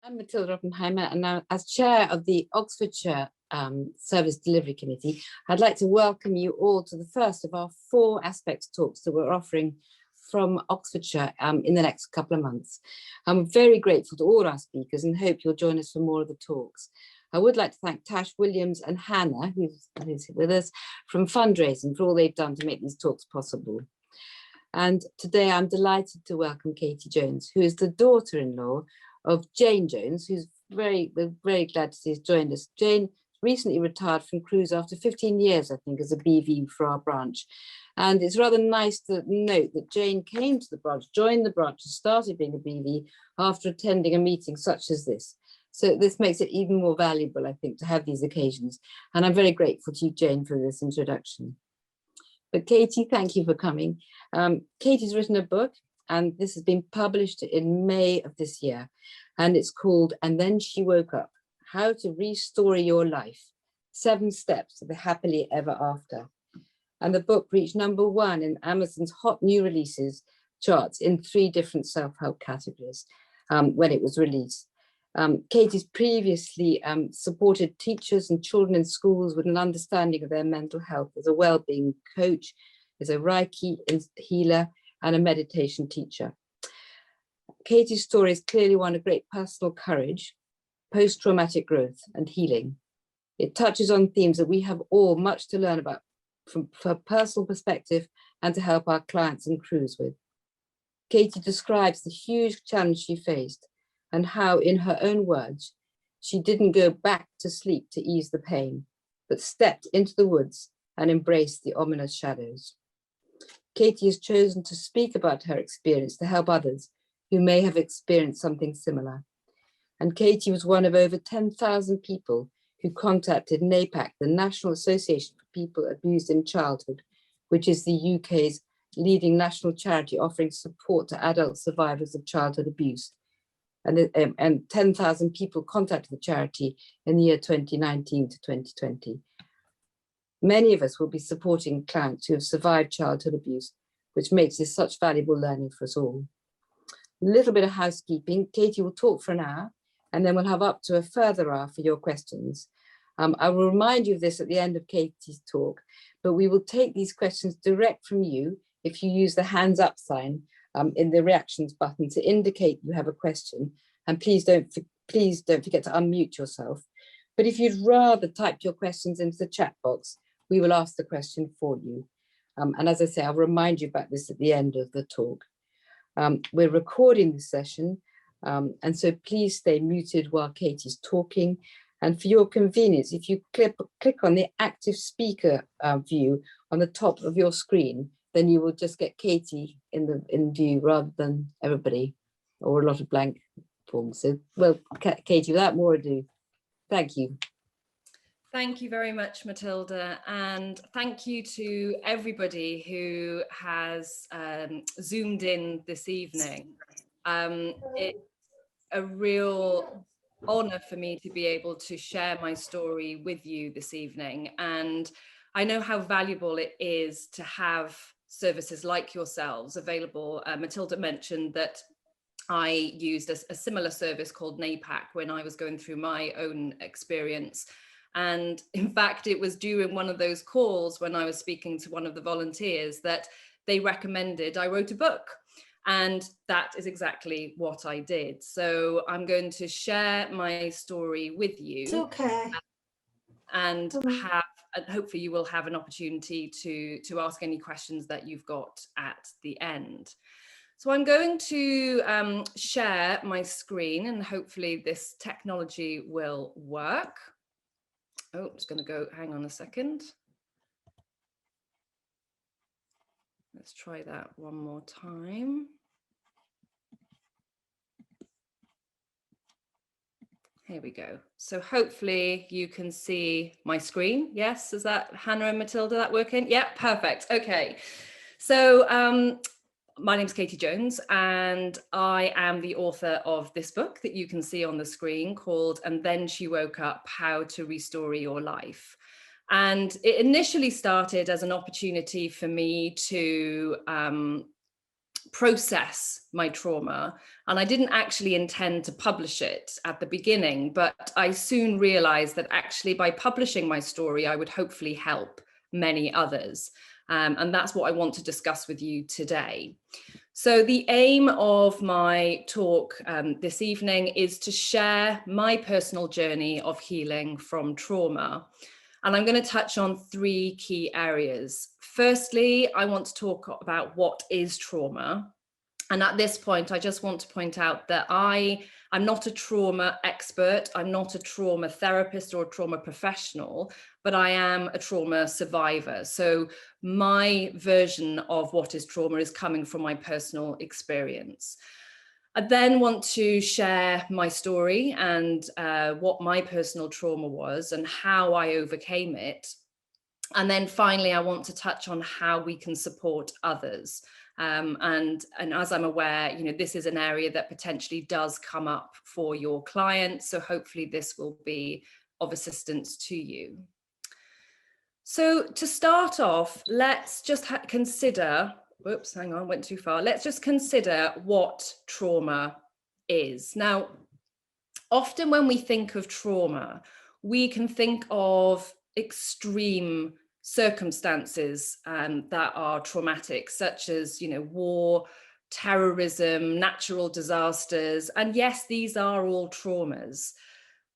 I'm Matilda Oppenheimer, and now as chair of the Oxfordshire Service Delivery Committee, I'd like to welcome you all to the first of our 4 aspects talks that we're offering from Oxfordshire in the next couple of months. I'm very grateful to all our speakers and hope you'll join us for more of the talks. I would like to thank Tash Williams and Hannah, who's with us, from fundraising for all they've done to make these talks possible. And today I'm delighted to welcome Katie Jones, who is the daughter-in-law of Jane Jones, we're very glad to see has joined us. Jane recently retired from Cruse after 15 years, I think, as a BV for our branch. And it's rather nice to note that Jane came to the branch, joined the branch and started being a BV after attending a meeting such as this. So this makes it even more valuable, I think, to have these occasions. And I'm very grateful to you, Jane, for this introduction. But Katie, thank you for coming. Katie's written a book, and this has been published in May of this year. And it's called And Then She Woke Up, How to Restore Your Life, 7 Steps to the Happily Ever After. And the book reached #1 in Amazon's hot new releases charts in 3 different self-help categories when it was released. Katie's previously supported teachers and children in schools with an understanding of their mental health as a well-being coach, as a Reiki healer, and a meditation teacher. Katie's story is clearly one of great personal courage, post-traumatic growth, and healing. It touches on themes that we have all much to learn about from a personal perspective and to help our clients and Cruse with. Katie describes the huge challenge she faced and how, in her own words, she didn't go back to sleep to ease the pain, but stepped into the woods and embraced the ominous shadows. Katie has chosen to speak about her experience to help others who may have experienced something similar. And Katie was one of over 10,000 people who contacted NAPAC, the National Association for People Abused in Childhood, which is the UK's leading national charity offering support to adult survivors of childhood abuse. And 10,000 people contacted the charity in the year 2019 to 2020. Many of us will be supporting clients who have survived childhood abuse, which makes this such valuable learning for us all. A little bit of housekeeping. Katie will talk for an hour, and then we'll have up to a further hour for your questions. I will remind you of this at the end of Katie's talk, but we will take these questions direct from you if you use the hands up sign in the reactions button to indicate you have a question. And please don't forget to unmute yourself. But if you'd rather type your questions into the chat box, we will ask the question for you. And as I say, I'll remind you about this at the end of the talk. We're recording this session, and so please stay muted while Katie's talking. And for your convenience, if you click on the active speaker view on the top of your screen, then you will just get Katie in view rather than everybody or a lot of blank forms. So, well, Katie, without more ado, thank you. Thank you very much, Matilda, and thank you to everybody who has zoomed in this evening. It's a real honor for me to be able to share my story with you this evening, and I know how valuable it is to have services like yourselves available. Matilda mentioned that I used a similar service called NAPAC when I was going through my own experience. And in fact, it was during one of those calls when I was speaking to one of the volunteers that they recommended I wrote a book. And that is exactly what I did. So I'm going to share my story with you. It's okay. And hopefully you will have an opportunity to ask any questions that you've got at the end. So I'm going to share my screen, and hopefully this technology will work. Oh, it's going to go, hang on a second. Let's try that one more time. Here we go. So hopefully you can see my screen. Yes, is that Hannah and Matilda, that working? Yeah, perfect. Okay. So my name's Katie Jones, and I am the author of this book that you can see on the screen called And Then She Woke Up, How to Restore Your Life. And it initially started as an opportunity for me to process my trauma. And I didn't actually intend to publish it at the beginning, but I soon realized that actually by publishing my story, I would hopefully help many others. And that's what I want to discuss with you today. So the aim of my talk this evening is to share my personal journey of healing from trauma. And I'm going to touch on 3 key areas. Firstly, I want to talk about what is trauma. And at this point, I just want to point out that I'm not a trauma expert. I'm not a trauma therapist or a trauma professional, but I am a trauma survivor. So my version of what is trauma is coming from my personal experience. I then want to share my story and what my personal trauma was and how I overcame it. And then finally, I want to touch on how we can support others. And as I'm aware, this is an area that potentially does come up for your clients. So hopefully this will be of assistance to you. So to start off, let's just consider, whoops, hang on, went too far. Let's just consider what trauma is. Now, often when we think of trauma, we can think of extreme circumstances that are traumatic, such as, war, terrorism, natural disasters. And yes, these are all traumas.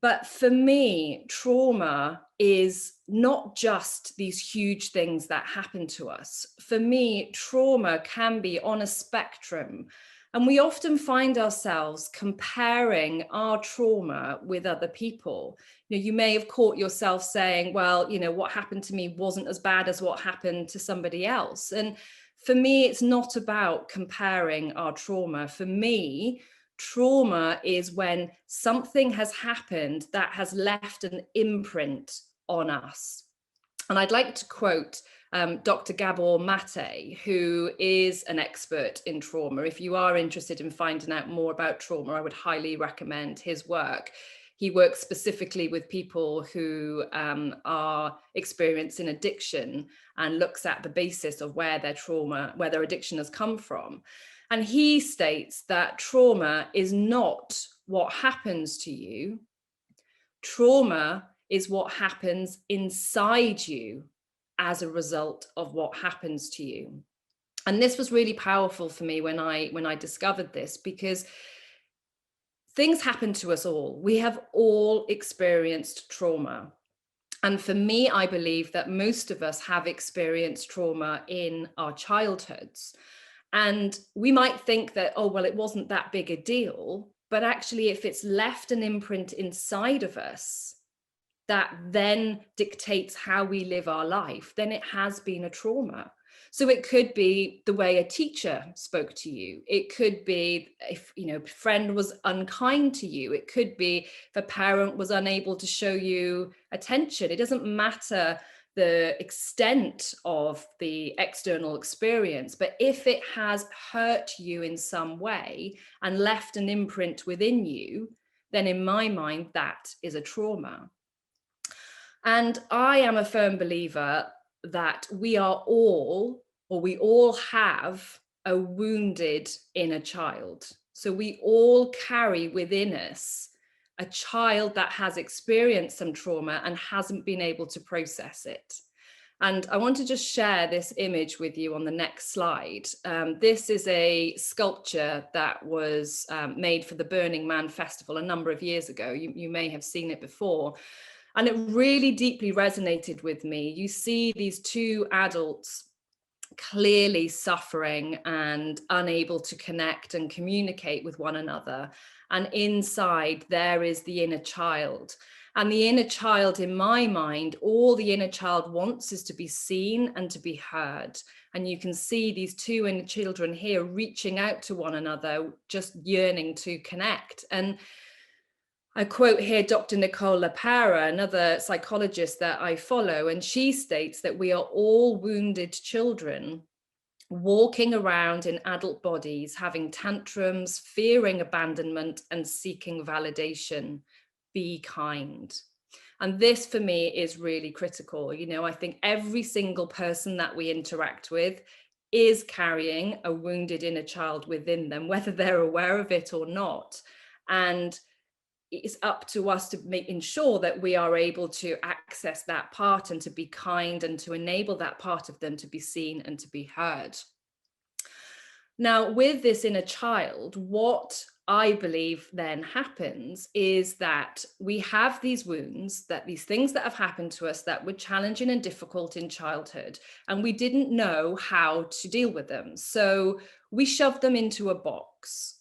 But for me, trauma is not just these huge things that happen to us. For me, trauma can be on a spectrum. And we often find ourselves comparing our trauma with other people. You may have caught yourself saying, well, what happened to me wasn't as bad as what happened to somebody else. And for me, it's not about comparing our trauma. For me, trauma is when something has happened that has left an imprint on us. And I'd like to quote Dr. Gabor Mate, who is an expert in trauma. If you are interested in finding out more about trauma, I would highly recommend his work. He works specifically with people who are experiencing addiction and looks at the basis of where their addiction has come from. And he states that trauma is not what happens to you. Trauma is what happens inside you as a result of what happens to you. And this was really powerful for me when I discovered this, because things happen to us all. We have all experienced trauma. And for me, I believe that most of us have experienced trauma in our childhoods. And we might think that, oh, well, it wasn't that big a deal. But actually, if it's left an imprint inside of us that then dictates how we live our life, then it has been a trauma. So it could be the way a teacher spoke to you. It could be if, a friend was unkind to you. It could be if a parent was unable to show you attention. It doesn't matter the extent of the external experience, but if it has hurt you in some way and left an imprint within you, then in my mind, that is a trauma. And I am a firm believer that we all have a wounded inner child. So we all carry within us a child that has experienced some trauma and hasn't been able to process it. And I want to just share this image with you on the next slide. This is a sculpture that was made for the Burning Man Festival a number of years ago. You may have seen it before. And it really deeply resonated with me. You see these 2 adults clearly suffering and unable to connect and communicate with one another. And inside there is the inner child. And the inner child, in my mind, all the inner child wants is to be seen and to be heard. And you can see these 2 inner children here reaching out to one another, just yearning to connect. And I quote here Dr. Nicole LaPara, another psychologist that I follow, and she states that we are all wounded children walking around in adult bodies, having tantrums, fearing abandonment, and seeking validation. Be kind. And this for me is really critical. I think every single person that we interact with is carrying a wounded inner child within them, whether they're aware of it or not. And it's up to us to ensure that we are able to access that part and to be kind and to enable that part of them to be seen and to be heard. Now, with this inner child, what I believe then happens is that we have these wounds, that these things that have happened to us that were challenging and difficult in childhood, and we didn't know how to deal with them. So we shoved them into a box.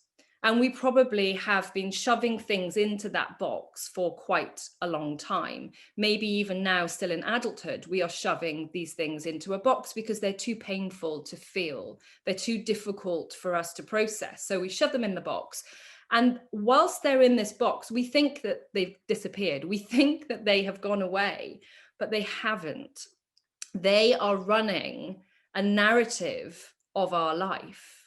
And we probably have been shoving things into that box for quite a long time. Maybe even now, still in adulthood, we are shoving these things into a box because they're too painful to feel. They're too difficult for us to process. So we shove them in the box. And whilst they're in this box, we think that they've disappeared. We think that they have gone away, but they haven't. They are running a narrative of our life.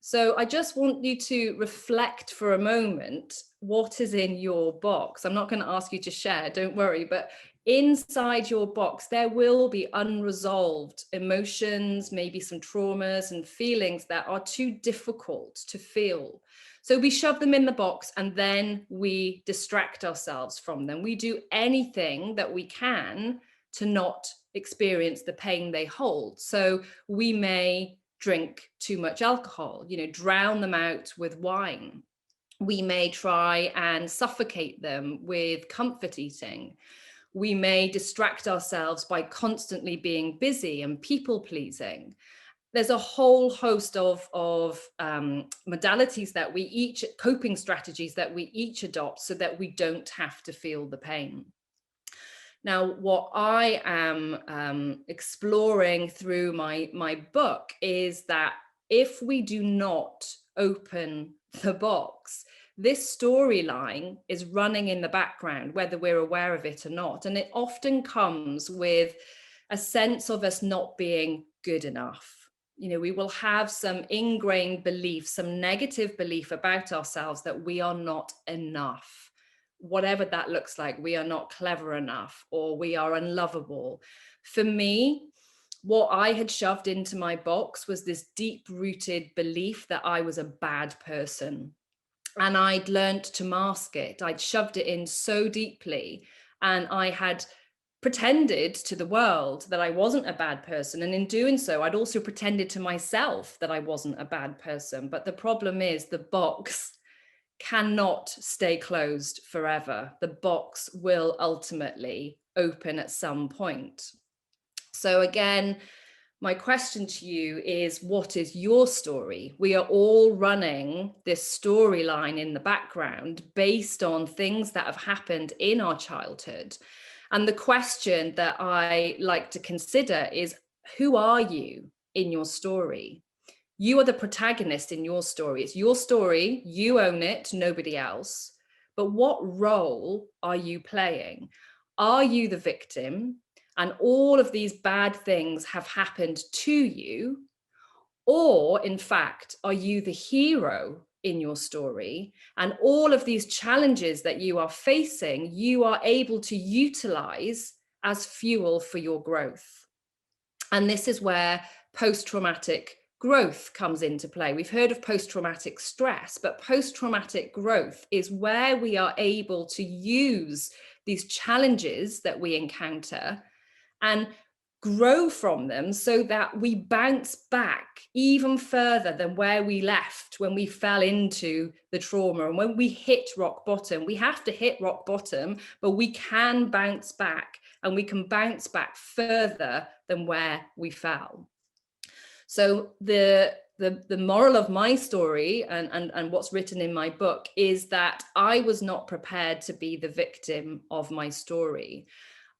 So I just want you to reflect for a moment what is in your box. I'm not going to ask you to share, don't worry, but inside your box, there will be unresolved emotions, maybe some traumas and feelings that are too difficult to feel. So we shove them in the box and then we distract ourselves from them. We do anything that we can to not experience the pain they hold. So we may drink too much alcohol, drown them out with wine. We may try and suffocate them with comfort eating. We may distract ourselves by constantly being busy and people pleasing. There's a whole host of modalities that we each, coping strategies that we each adopt so that we don't have to feel the pain. Now, what I am exploring through my book is that if we do not open the box, this storyline is running in the background, whether we're aware of it or not. And it often comes with a sense of us not being good enough. We will have some ingrained belief, some negative belief about ourselves that we are not enough. Whatever that looks like, we are not clever enough, or we are unlovable. For me, what I had shoved into my box was this deep-rooted belief that I was a bad person. And I'd learned to mask it. I'd shoved it in so deeply, and I had pretended to the world that I wasn't a bad person. And in doing so, I'd also pretended to myself that I wasn't a bad person. But the problem is the box cannot stay closed forever. The box will ultimately open at some point. So again, my question to you is, what is your story? We are all running this storyline in the background based on things that have happened in our childhood. And the question that I like to consider is, who are you in your story? You are the protagonist in your story. It's your story. You own it, nobody else. But what role are you playing? Are you the victim? And all of these bad things have happened to you? Or, in fact, are you the hero in your story? And all of these challenges that you are facing, you are able to utilize as fuel for your growth. And this is where post-traumatic growth comes into play. We've heard of post-traumatic stress, but post-traumatic growth is where we are able to use these challenges that we encounter and grow from them so that we bounce back even further than where we left when we fell into the trauma. And when we hit rock bottom, we have to hit rock bottom, but we can bounce back, and we can bounce back further than where we fell. So the moral of my story and what's written in my book is that I was not prepared to be the victim of my story.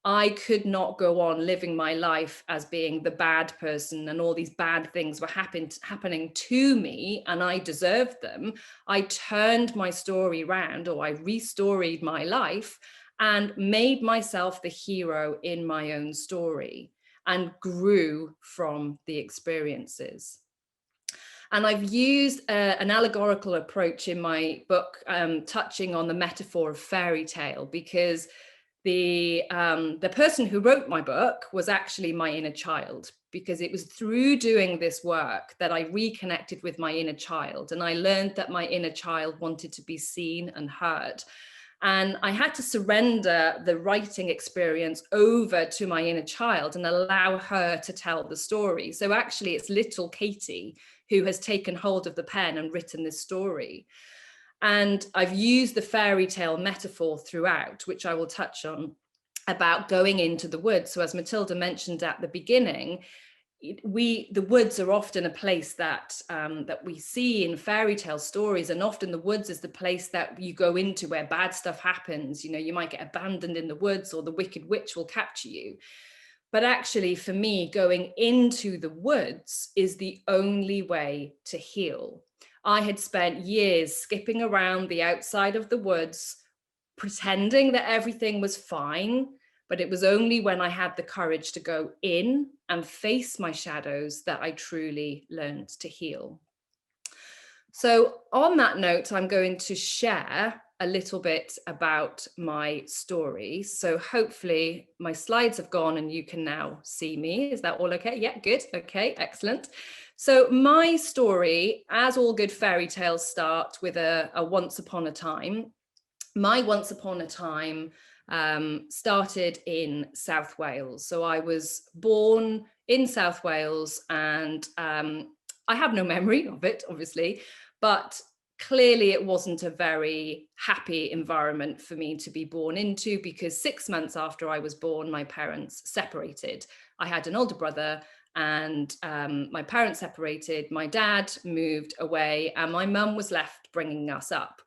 I could not go on living my life as being the bad person and all these bad things were happening to me and I deserved them. I turned my story around, or I restoried my life and made myself the hero in my own story and grew from the experiences. And I've used an allegorical approach in my book, touching on the metaphor of fairy tale, because the person who wrote my book was actually my inner child. because it was through doing this work that I reconnected with my inner child, and I learned that my inner child wanted to be seen and heard. And I had to surrender the writing experience over to my inner child and allow her to tell the story. So actually it's little Katie who has taken hold of the pen and written this story. And I've used the fairy tale metaphor throughout, which I will touch on, about going into the woods. So as Matilda mentioned at the beginning, the woods are often a place that that we see in fairy tale stories, and often the woods is the place that you go into where bad stuff happens. You know, you might get abandoned in the woods, or the wicked witch will capture you. But actually, for me, going into the woods is the only way to heal. I had spent years skipping around the outside of the woods, pretending that everything was fine. But it was only when I had the courage to go in and face my shadows that I truly learned to heal. So on that note, I'm going to share a little bit about my story. So hopefully my slides have gone and you can now see me. Is that all okay? Yeah, good. Okay, excellent. So my story, as all good fairy tales start with a once upon a time, my once upon a time started in South Wales. So I was born in South Wales, and I have no memory of it, obviously, but clearly it wasn't a very happy environment for me to be born into, because 6 months after I was born, my parents separated. I had an older brother, and my parents separated. My dad moved away, and my mum was left bringing us up.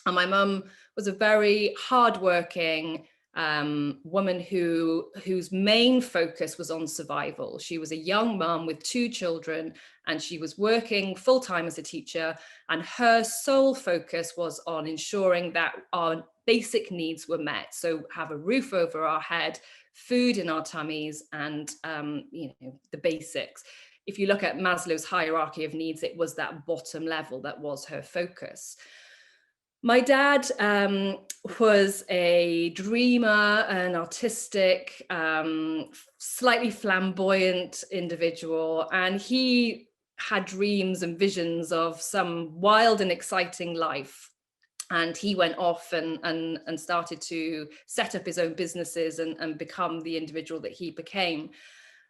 And my mum was a very hardworking woman whose main focus was on survival. She was a young mum with 2 children, and she was working full-time as a teacher. And her sole focus was on ensuring that our basic needs were met. So have a roof over our head, food in our tummies, and the basics. If you look at Maslow's hierarchy of needs, it was that bottom level that was her focus. My dad was a dreamer, an artistic, slightly flamboyant individual, and he had dreams and visions of some wild and exciting life. And he went off and started to set up his own businesses and become the individual that he became.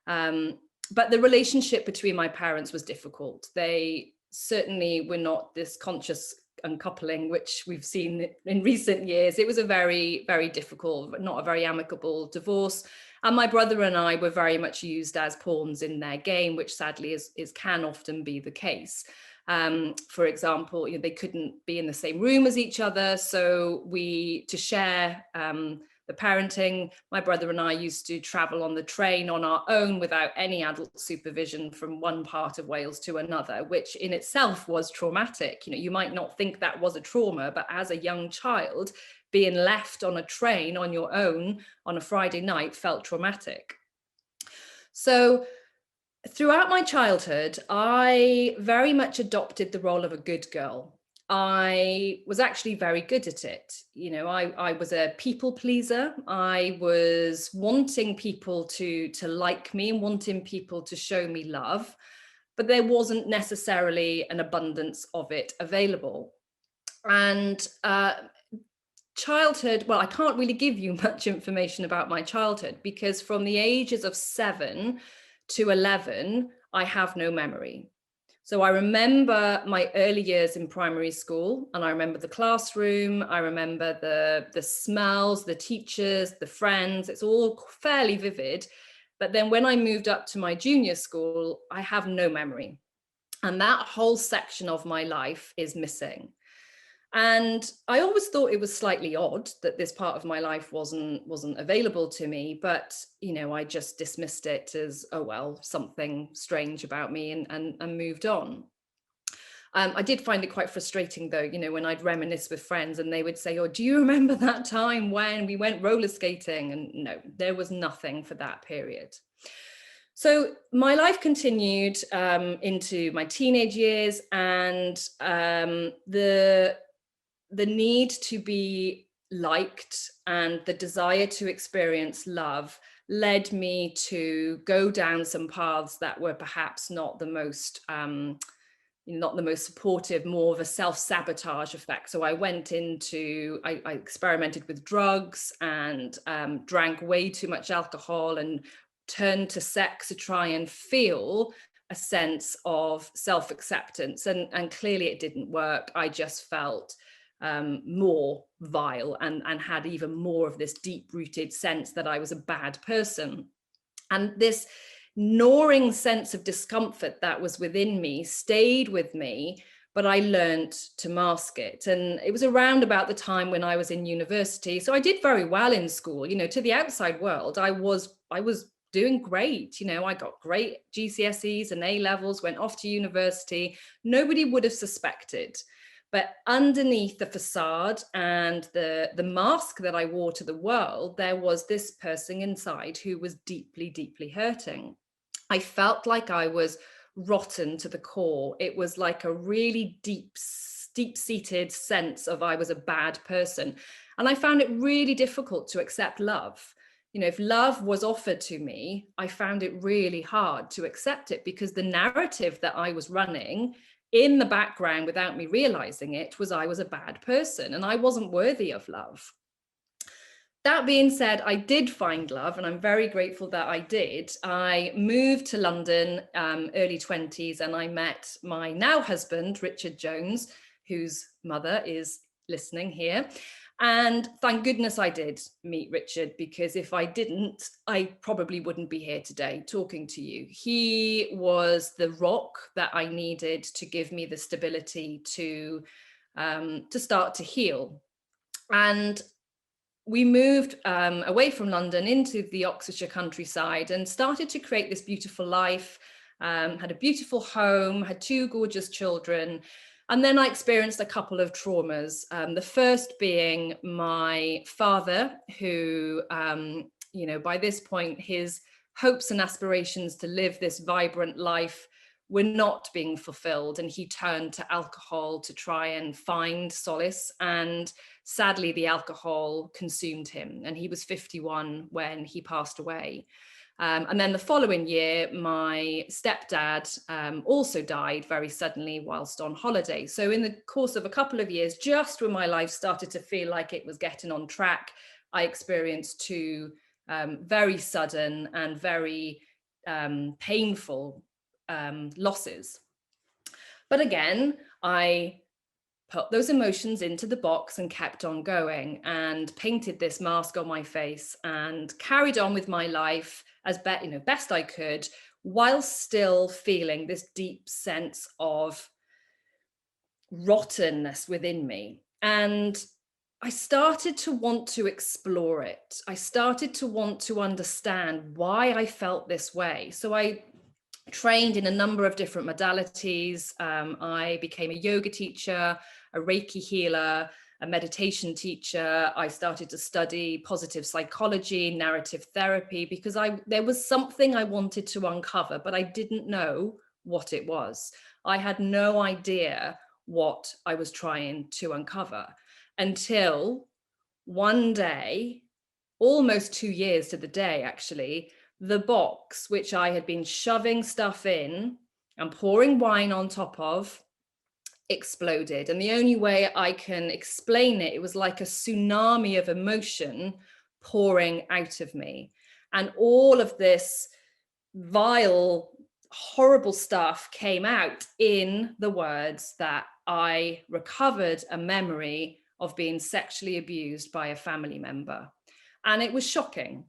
But the relationship between my parents was difficult. They certainly were not this conscious uncoupling, which we've seen in recent years. It was a very, very difficult, but not a very amicable divorce. And my brother and I were very much used as pawns in their game, which sadly can often be the case. For example, they couldn't be in the same room as each other. So to share the parenting, my brother and I used to travel on the train on our own without any adult supervision from one part of Wales to another, which in itself was traumatic. You might not think that was a trauma, but as a young child, being left on a train on your own on a Friday night felt traumatic. So throughout my childhood, I very much adopted the role of a good girl. I was actually very good at it. I was a people pleaser. I was wanting people to like me and wanting people to show me love, but there wasn't necessarily an abundance of it available. And childhood, well, I can't really give you much information about my childhood, because from the ages of 7 to 11, I have no memory. So I remember my early years in primary school, and I remember the classroom, I remember the smells, the teachers, the friends. It's all fairly vivid. But then when I moved up to my junior school, I have no memory. And that whole section of my life is missing. And I always thought it was slightly odd that this part of my life wasn't available to me, but I just dismissed it as, oh well, something strange about me, and moved on. I did find it quite frustrating though, when I'd reminisce with friends and they would say, oh, do you remember that time when we went roller skating? And no, there was nothing for that period. So my life continued into my teenage years, and the need to be liked and the desire to experience love led me to go down some paths that were perhaps not the most supportive, more of a self-sabotage effect. So I experimented with drugs and drank way too much alcohol and turned to sex to try and feel a sense of self-acceptance. And clearly it didn't work. I just felt more vile and had even more of this deep-rooted sense that I was a bad person. And this gnawing sense of discomfort that was within me stayed with me, but I learned to mask it. And it was around about the time when I was in university. So I did very well in school, to the outside world. I was doing great. I got great GCSEs and A levels, went off to university. Nobody would have suspected. But underneath the facade and the mask that I wore to the world, there was this person inside who was deeply, deeply hurting. I felt like I was rotten to the core. It was like a really deep-seated sense of I was a bad person. And I found it really difficult to accept love. If love was offered to me, I found it really hard to accept it, because the narrative that I was running in the background without me realizing it was I was a bad person and I wasn't worthy of love. That being said, I did find love, and I'm very grateful that I did. I moved to London, early 20s, and I met my now husband, Richard Jones, whose mother is listening here. And thank goodness I did meet Richard, because if I didn't, I probably wouldn't be here today talking to you. He was the rock that I needed to give me the stability to start to heal. And we moved away from London into the Oxfordshire countryside and started to create this beautiful life, had a beautiful home, had 2 gorgeous children. And then I experienced a couple of traumas. The first being my father, who, by this point, his hopes and aspirations to live this vibrant life were not being fulfilled. And he turned to alcohol to try and find solace. And sadly, the alcohol consumed him. And he was 51 when he passed away. And then the following year, my stepdad also died very suddenly whilst on holiday. So in the course of a couple of years, just when my life started to feel like it was getting on track, I experienced 2 very sudden and very painful losses. But again, I put those emotions into the box and kept on going and painted this mask on my face and carried on with my life as best I could, while still feeling this deep sense of rottenness within me. And I started to want to explore it. I started to want to understand why I felt this way. So I trained in a number of different modalities. I became a yoga teacher, a Reiki healer, a meditation teacher. I started to study positive psychology, narrative therapy, because there was something I wanted to uncover, but I didn't know what it was. I had no idea what I was trying to uncover until one day, almost 2 years to the day actually, the box which I had been shoving stuff in and pouring wine on top of exploded. And the only way I can explain it, it was like a tsunami of emotion pouring out of me. And all of this vile, horrible stuff came out in the words that I recovered a memory of being sexually abused by a family member. And it was shocking.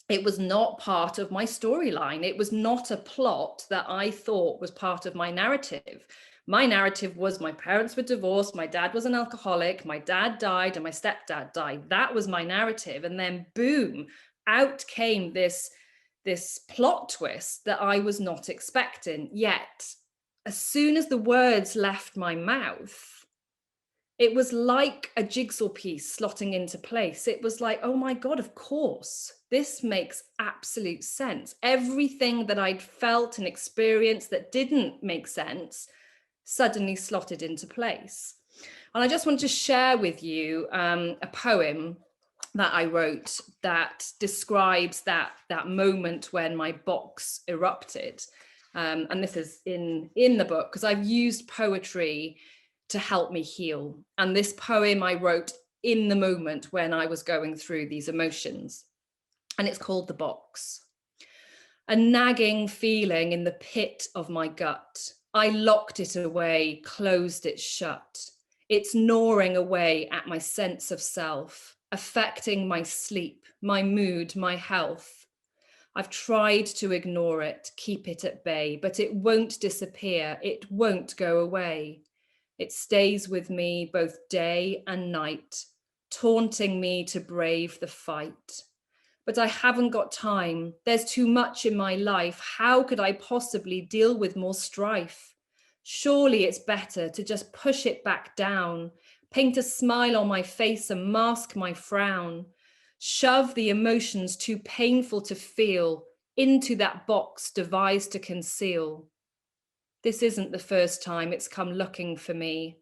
It was not part of my storyline. It was not a plot that I thought was part of my narrative. My narrative was my parents were divorced, my dad was an alcoholic, my dad died and my stepdad died. That was my narrative. And then boom, out came this plot twist that I was not expecting. Yet, as soon as the words left my mouth, it was like a jigsaw piece slotting into place. It was like, oh my God, of course, this makes absolute sense. Everything that I'd felt and experienced that didn't make sense suddenly slotted into place. And I just want to share with you a poem that I wrote that describes that moment when my box erupted. And this is in the book, because I've used poetry to help me heal. And this poem I wrote in the moment when I was going through these emotions. And it's called The Box. A nagging feeling in the pit of my gut. I locked it away, closed it shut. It's gnawing away at my sense of self, affecting my sleep, my mood, my health. I've tried to ignore it, keep it at bay, but it won't disappear. It won't go away. It stays with me both day and night, taunting me to brave the fight. But I haven't got time. There's too much in my life. How could I possibly deal with more strife? Surely it's better to just push it back down, paint a smile on my face and mask my frown, shove the emotions too painful to feel into that box devised to conceal. This isn't the first time it's come looking for me,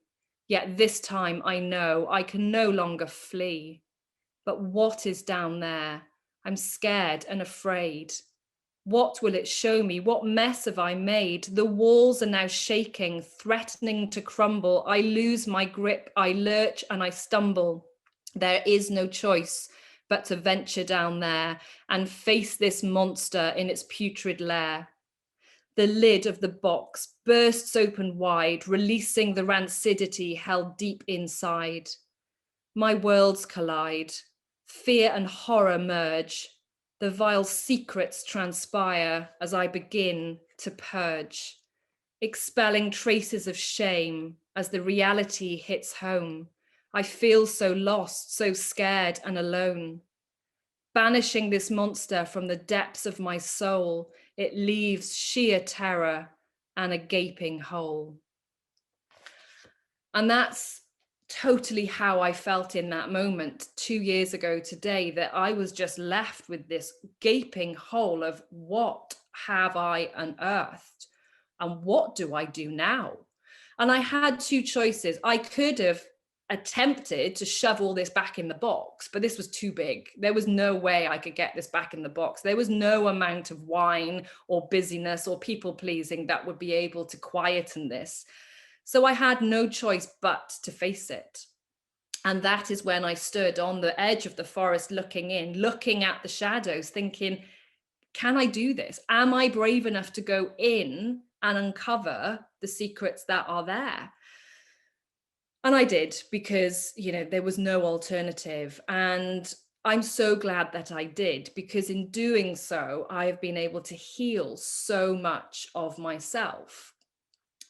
yet this time I know I can no longer flee. But what is down there? I'm scared and afraid. What will it show me? What mess have I made? The walls are now shaking, threatening to crumble. I lose my grip, I lurch and I stumble. There is no choice but to venture down there and face this monster in its putrid lair. The lid of the box bursts open wide, releasing the rancidity held deep inside. My worlds collide. Fear and horror merge. The vile secrets transpire as I begin to purge, expelling traces of shame as the reality hits home. I feel so lost, so scared and alone. Banishing this monster from the depths of my soul, it leaves sheer terror and a gaping hole. And that's totally how I felt in that moment 2 years ago today, that I was just left with this gaping hole of what have I unearthed and what do I do now? And I had two choices. I could have attempted to shove all this back in the box, but this was too big. There was no way I could get this back in the box. There was no amount of wine or busyness or people pleasing that would be able to quieten this. So I had no choice but to face it. And that is when I stood on the edge of the forest, looking in, looking at the shadows, thinking, can I do this? Am I brave enough to go in and uncover the secrets that are there? And I did, because, you know, there was no alternative. And I'm so glad that I did, because in doing so, I have been able to heal so much of myself.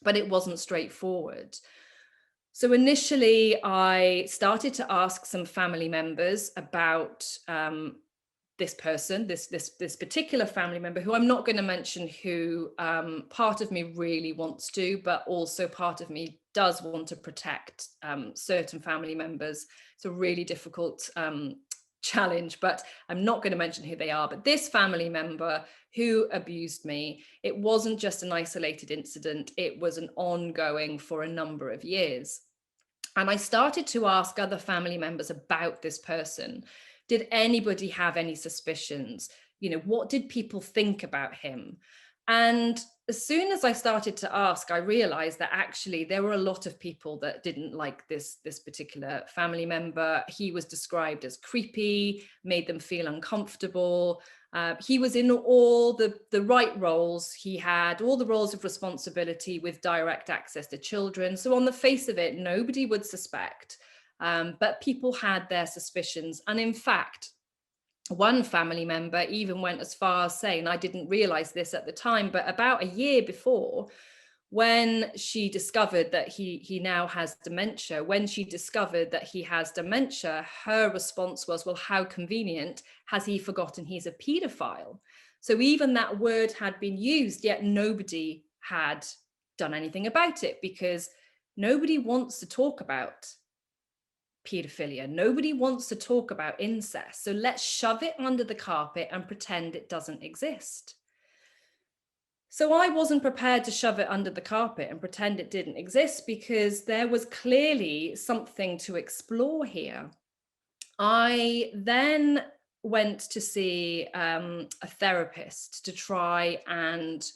But it wasn't straightforward. So initially, I started to ask some family members about this person, this particular family member, who I'm not going to mention, who part of me really wants to, but also part of me does want to protect certain family members. It's a really difficult challenge, but I'm not going to mention who they are. But this family member who abused me, it wasn't just an isolated incident, it was an ongoing for a number of years. And I started to ask other family members about this person. Did anybody have any suspicions? You know, what did people think about him? And as soon as I started to ask, I realized that actually there were a lot of people that didn't like this particular family member. He was described as creepy, made them feel uncomfortable. He was in all the right roles. He had all the roles of responsibility with direct access to children. So on the face of it, nobody would suspect, but people had their suspicions. And in fact, one family member even went as far as saying, I didn't realize this at the time, but about a year before, when she discovered that he now has dementia, her response was, well, how convenient, has he forgotten he's a paedophile? So even that word had been used, yet nobody had done anything about it, because nobody wants to talk about paedophilia. Nobody wants to talk about incest. So let's shove it under the carpet and pretend it doesn't exist. So I wasn't prepared to shove it under the carpet and pretend it didn't exist, because there was clearly something to explore here. I then went to see a therapist to try and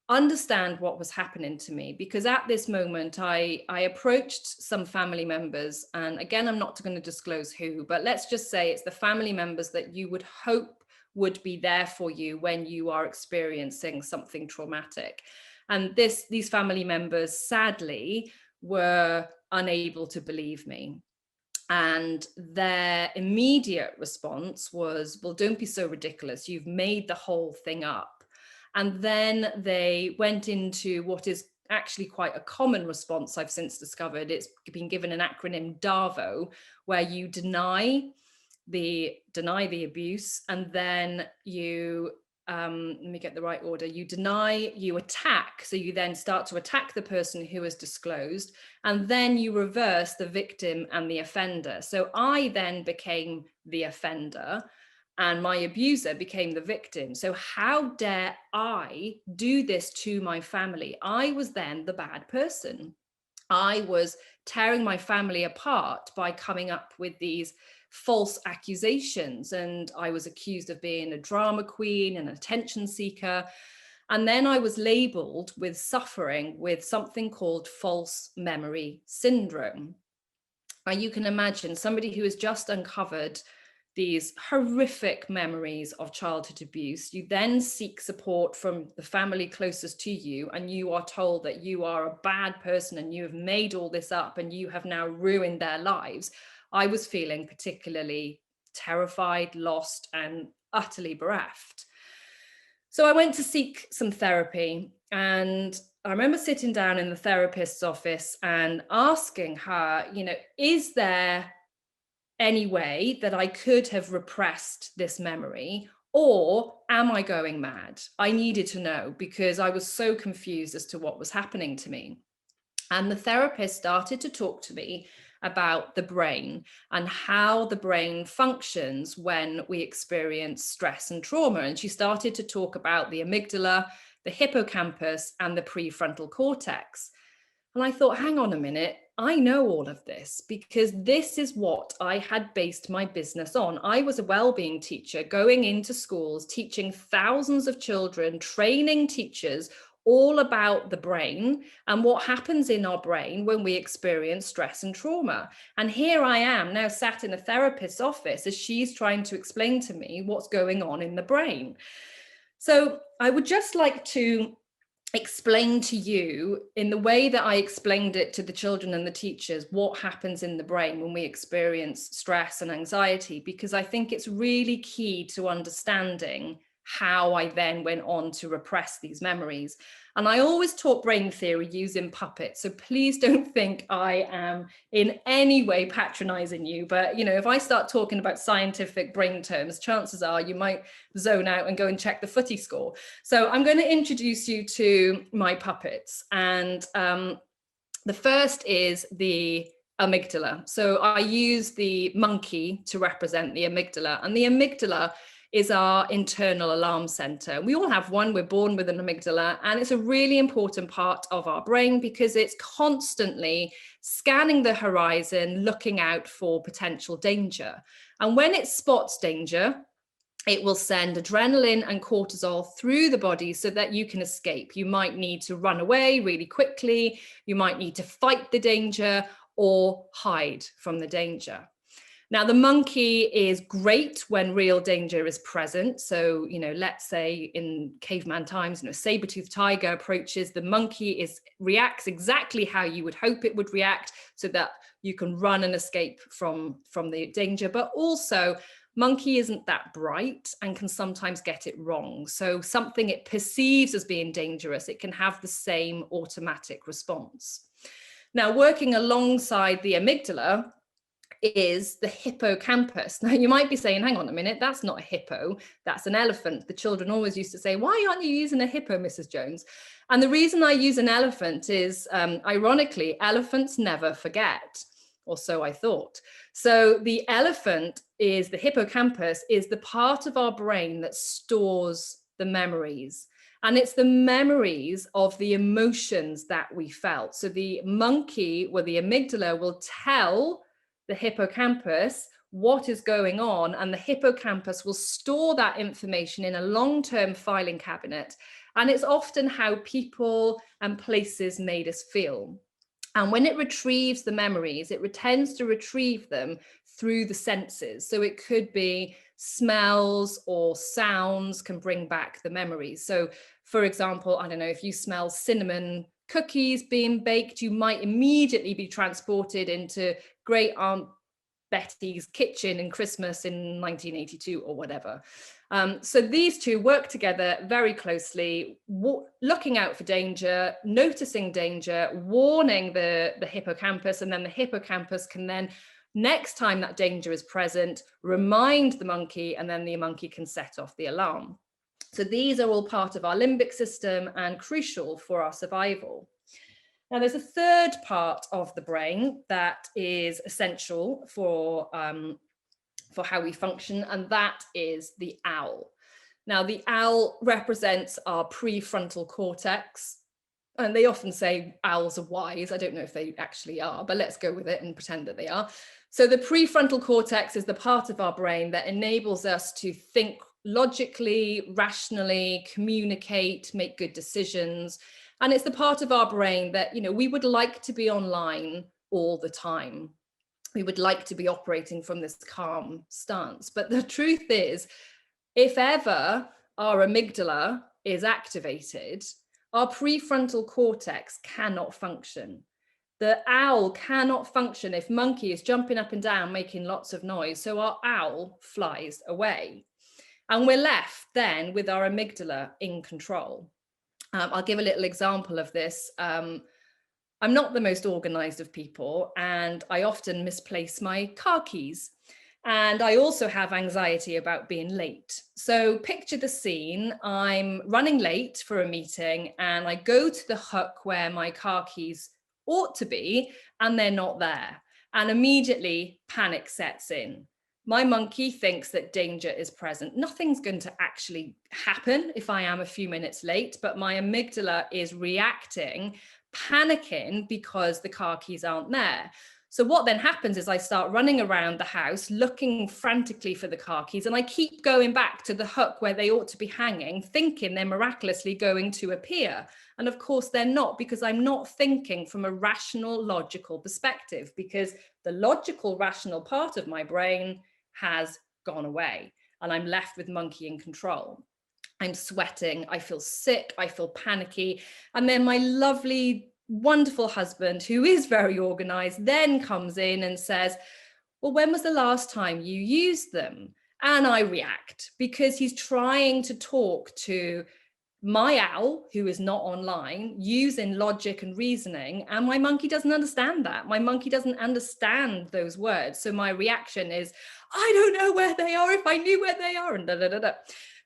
understand what was happening to me, because at this moment I approached some family members, and again, I'm not going to disclose who, but let's just say it's the family members that you would hope would be there for you when you are experiencing something traumatic. And these family members sadly were unable to believe me. And their immediate response was, well, don't be so ridiculous. You've made the whole thing up. And then they went into what is actually quite a common response I've since discovered. It's been given an acronym DARVO, where you deny the abuse, and then you let me get the right order. You deny, you attack. So you then start to attack the person who has disclosed, and then you reverse the victim and the offender. So I then became the offender and my abuser became the victim. So how dare I do this to my family? I was then the bad person. I was tearing my family apart by coming up with these false accusations, and I was accused of being a drama queen, an attention seeker. And then I was labeled with suffering with something called false memory syndrome. Now you can imagine somebody who has just uncovered these horrific memories of childhood abuse. You then seek support from the family closest to you, and you are told that you are a bad person and you have made all this up and you have now ruined their lives. I was feeling particularly terrified, lost, and utterly bereft. So I went to seek some therapy, and I remember sitting down in the therapist's office and asking her, is there any way that I could have repressed this memory, or am I going mad? I needed to know because I was so confused as to what was happening to me. And the therapist started to talk to me about the brain and how the brain functions when we experience stress and trauma. And she started to talk about the amygdala, the hippocampus, and the prefrontal cortex. And I thought, hang on a minute, I know all of this because this is what I had based my business on. I was a well-being teacher going into schools, teaching thousands of children, training teachers all about the brain and what happens in our brain when we experience stress and trauma. And here I am now sat in a therapist's office as she's trying to explain to me what's going on in the brain. So I would just like to explain to you in the way that I explained it to the children and the teachers what happens in the brain when we experience stress and anxiety, because I think it's really key to understanding how I then went on to repress these memories. And I always taught brain theory using puppets. So please don't think I am in any way patronizing you. But, if I start talking about scientific brain terms, chances are you might zone out and go and check the footy score. So I'm going to introduce you to my puppets. And the first is the amygdala. So I use the monkey to represent the amygdala. And the amygdala is our internal alarm center. We all have one. We're born with an amygdala, and it's a really important part of our brain because it's constantly scanning the horizon, looking out for potential danger. And when it spots danger, it will send adrenaline and cortisol through the body so that you can escape. You might need to run away really quickly. You might need to fight the danger or hide from the danger. Now, the monkey is great when real danger is present. So, let's say in caveman times, a saber-toothed tiger approaches, the monkey reacts exactly how you would hope it would react so that you can run and escape from the danger. But also, monkey isn't that bright and can sometimes get it wrong. So something it perceives as being dangerous, it can have the same automatic response. Now, working alongside the amygdala is the hippocampus. Now you might be saying, hang on a minute, that's not a hippo, that's an elephant. The children always used to say, why aren't you using a hippo, Mrs. Jones? And the reason I use an elephant is, ironically, elephants never forget, or so I thought. So the elephant is, the hippocampus is the part of our brain that stores the memories. And it's the memories of the emotions that we felt. So the monkey, or the amygdala, will tell the hippocampus what is going on, and the hippocampus will store that information in a long-term filing cabinet. And it's often how people and places made us feel. And when it retrieves the memories, it tends to retrieve them through the senses. So it could be smells or sounds can bring back the memories. So for example, I don't know, if you smell cinnamon cookies being baked, you might immediately be transported into Great Aunt Betty's kitchen in Christmas in 1982 or whatever. So these two work together very closely, looking out for danger, noticing danger, warning the hippocampus, and then the hippocampus can then, next time that danger is present, remind the monkey, and then the monkey can set off the alarm. So these are all part of our limbic system and crucial for our survival. Now, there's a third part of the brain that is essential for how we function, and that is the owl. Now, the owl represents our prefrontal cortex, and they often say owls are wise. I don't know if they actually are, but let's go with it and pretend that they are. So the prefrontal cortex is the part of our brain that enables us to think logically, rationally, communicate, make good decisions. And it's the part of our brain that, we would like to be online all the time. We would like to be operating from this calm stance. But the truth is, if ever our amygdala is activated, our prefrontal cortex cannot function. The owl cannot function if monkey is jumping up and down, making lots of noise. So our owl flies away. And we're left then with our amygdala in control. I'll give a little example of this. I'm not the most organized of people, and I often misplace my car keys. And I also have anxiety about being late. So picture the scene. I'm running late for a meeting, and I go to the hook where my car keys ought to be, and they're not there. And immediately panic sets in. My monkey thinks that danger is present. Nothing's going to actually happen if I am a few minutes late, but my amygdala is reacting, panicking because the car keys aren't there. So what then happens is I start running around the house, looking frantically for the car keys, and I keep going back to the hook where they ought to be hanging, thinking they're miraculously going to appear. And of course they're not, because I'm not thinking from a rational, logical perspective, because the logical, rational part of my brain has gone away, and I'm left with monkey in control. I'm sweating, I feel sick, I feel panicky. And then my lovely, wonderful husband, who is very organized, then comes in and says, well, when was the last time you used them? And I react, because he's trying to talk to my owl, who is not online, using logic and reasoning, and my monkey doesn't understand that. My monkey doesn't understand those words. So my reaction is, I don't know where they are. If I knew where they are, and da da da da.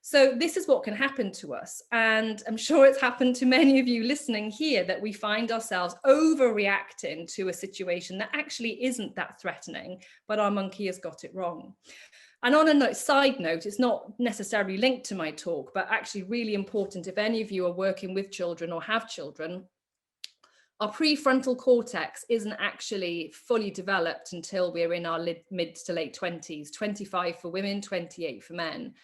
So this is what can happen to us. And I'm sure it's happened to many of you listening here, that we find ourselves overreacting to a situation that actually isn't that threatening, but our monkey has got it wrong. And on a side note, it's not necessarily linked to my talk, but actually really important if any of you are working with children or have children, our prefrontal cortex isn't actually fully developed until we're in our mid to late 20s, 25 for women, 28 for men.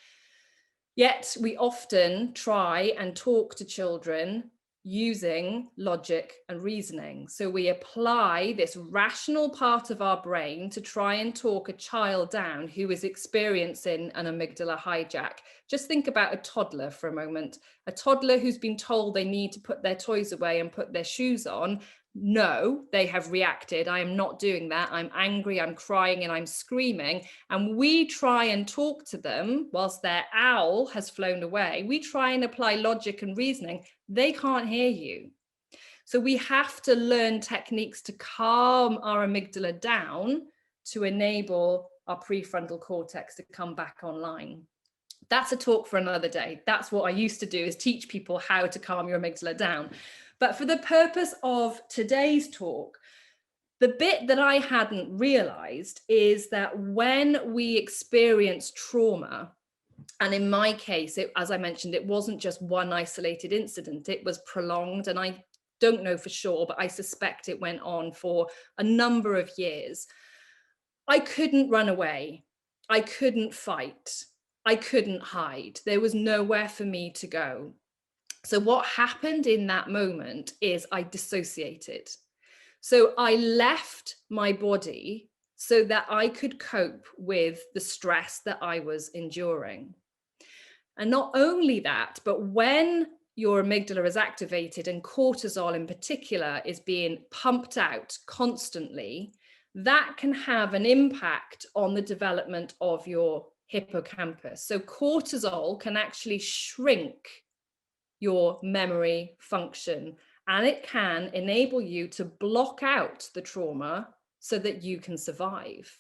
Yet we often try and talk to children using logic and reasoning. So we apply this rational part of our brain to try and talk a child down who is experiencing an amygdala hijack. Just think about a toddler for a moment. A toddler who's been told they need to put their toys away and put their shoes on. No, they have reacted. I am not doing that. I'm angry, I'm crying, and I'm screaming. And we try and talk to them whilst their owl has flown away. We try and apply logic and reasoning. They can't hear you. So we have to learn techniques to calm our amygdala down to enable our prefrontal cortex to come back online. That's a talk for another day. That's what I used to do, is teach people how to calm your amygdala down. But for the purpose of today's talk, the bit that I hadn't realized is that when we experience trauma, and in my case, as I mentioned, it wasn't just one isolated incident, it was prolonged, and I don't know for sure, but I suspect it went on for a number of years. I couldn't run away. I couldn't fight. I couldn't hide. There was nowhere for me to go. So what happened in that moment is I dissociated. So I left my body so that I could cope with the stress that I was enduring. And not only that, but when your amygdala is activated and cortisol in particular is being pumped out constantly, that can have an impact on the development of your hippocampus. So cortisol can actually shrink your memory function, and it can enable you to block out the trauma so that you can survive.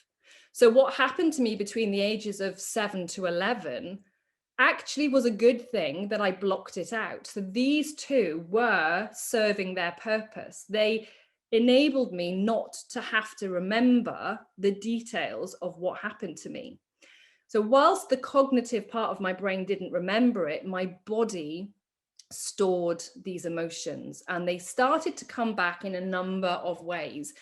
So what happened to me between the ages of 7 to 11 actually was a good thing that I blocked it out. So these two were serving their purpose. They enabled me not to have to remember the details of what happened to me. So whilst the cognitive part of my brain didn't remember it, my body stored these emotions, and they started to come back in a number of ways.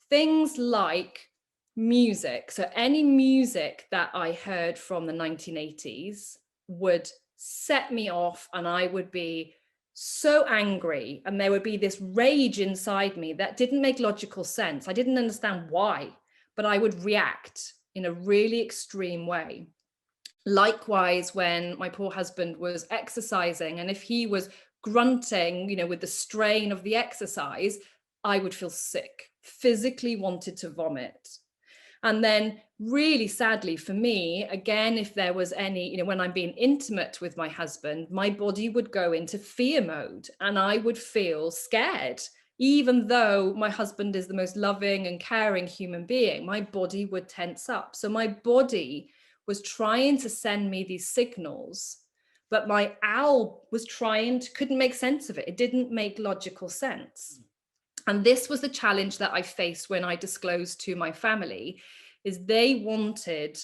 Things like music. So any music that I heard from the 1980s would set me off, and I would be so angry, and there would be this rage inside me that didn't make logical sense. I didn't understand why, but I would react in a really extreme way. Likewise, when my poor husband was exercising, and if he was grunting, with the strain of the exercise, I would feel sick, physically wanted to vomit. And then really sadly for me, again, if there was any, when I'm being intimate with my husband, my body would go into fear mode and I would feel scared. Even though my husband is the most loving and caring human being, my body would tense up. So my body was trying to send me these signals, but my owl was couldn't make sense of it. It didn't make logical sense. And this was the challenge that I faced when I disclosed to my family, is they wanted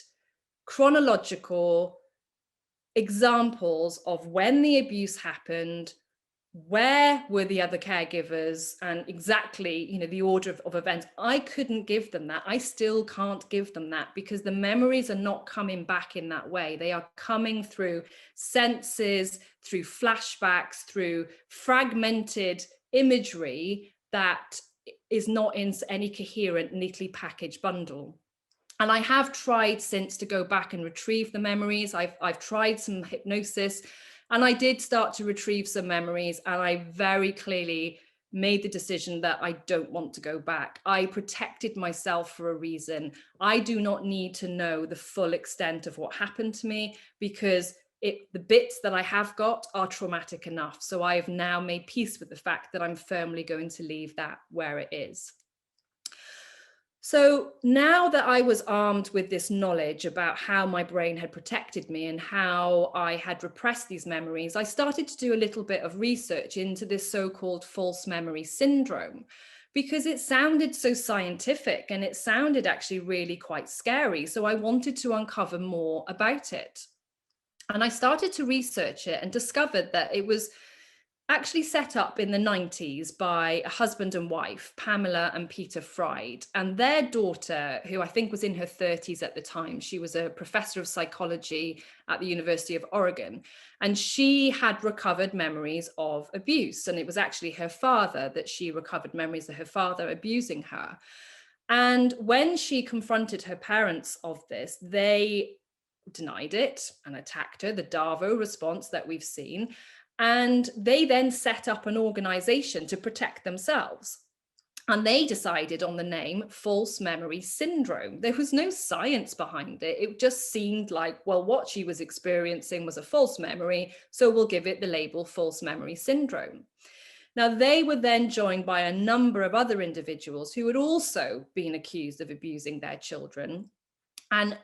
chronological examples of when the abuse happened, where were the other caregivers, and exactly, the order of events. I couldn't give them that. I still can't give them that, because the memories are not coming back in that way. They are coming through senses, through flashbacks, through fragmented imagery that is not in any coherent, neatly packaged bundle. And I have tried since to go back and retrieve the memories. I've tried some hypnosis, and I did start to retrieve some memories, and I very clearly made the decision that I don't want to go back. I protected myself for a reason. I do not need to know the full extent of what happened to me, because the bits that I have got are traumatic enough. So I have now made peace with the fact that I'm firmly going to leave that where it is. So now that I was armed with this knowledge about how my brain had protected me and how I had repressed these memories, I started to do a little bit of research into this so-called false memory syndrome, because it sounded so scientific and it sounded actually really quite scary. So I wanted to uncover more about it. And I started to research it and discovered that it was actually set up in the 90s by a husband and wife, Pamela and Peter Fried, and their daughter, who I think was in her 30s at the time. She was a professor of psychology at the University of Oregon, and she had recovered memories of abuse. And it was actually her father that she recovered memories of her father abusing her. And when she confronted her parents of this, they denied it and attacked her, the Darvo response that we've seen. And they then set up an organization to protect themselves. And they decided on the name False Memory Syndrome. There was no science behind it. It just seemed like, well, what she was experiencing was a false memory, so we'll give it the label False Memory Syndrome. Now, they were then joined by a number of other individuals who had also been accused of abusing their children. And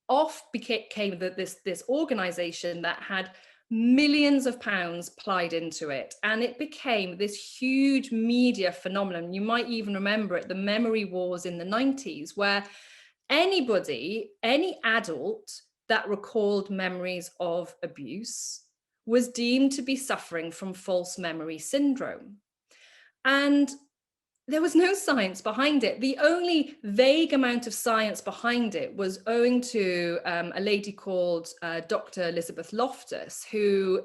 off came this organization that had millions of pounds plied into it, and it became this huge media phenomenon. You might even remember it, the memory wars in the 90s, where any adult that recalled memories of abuse was deemed to be suffering from false memory syndrome. And there was no science behind it. The only vague amount of science behind it was owing to a lady called Dr. Elizabeth Loftus, who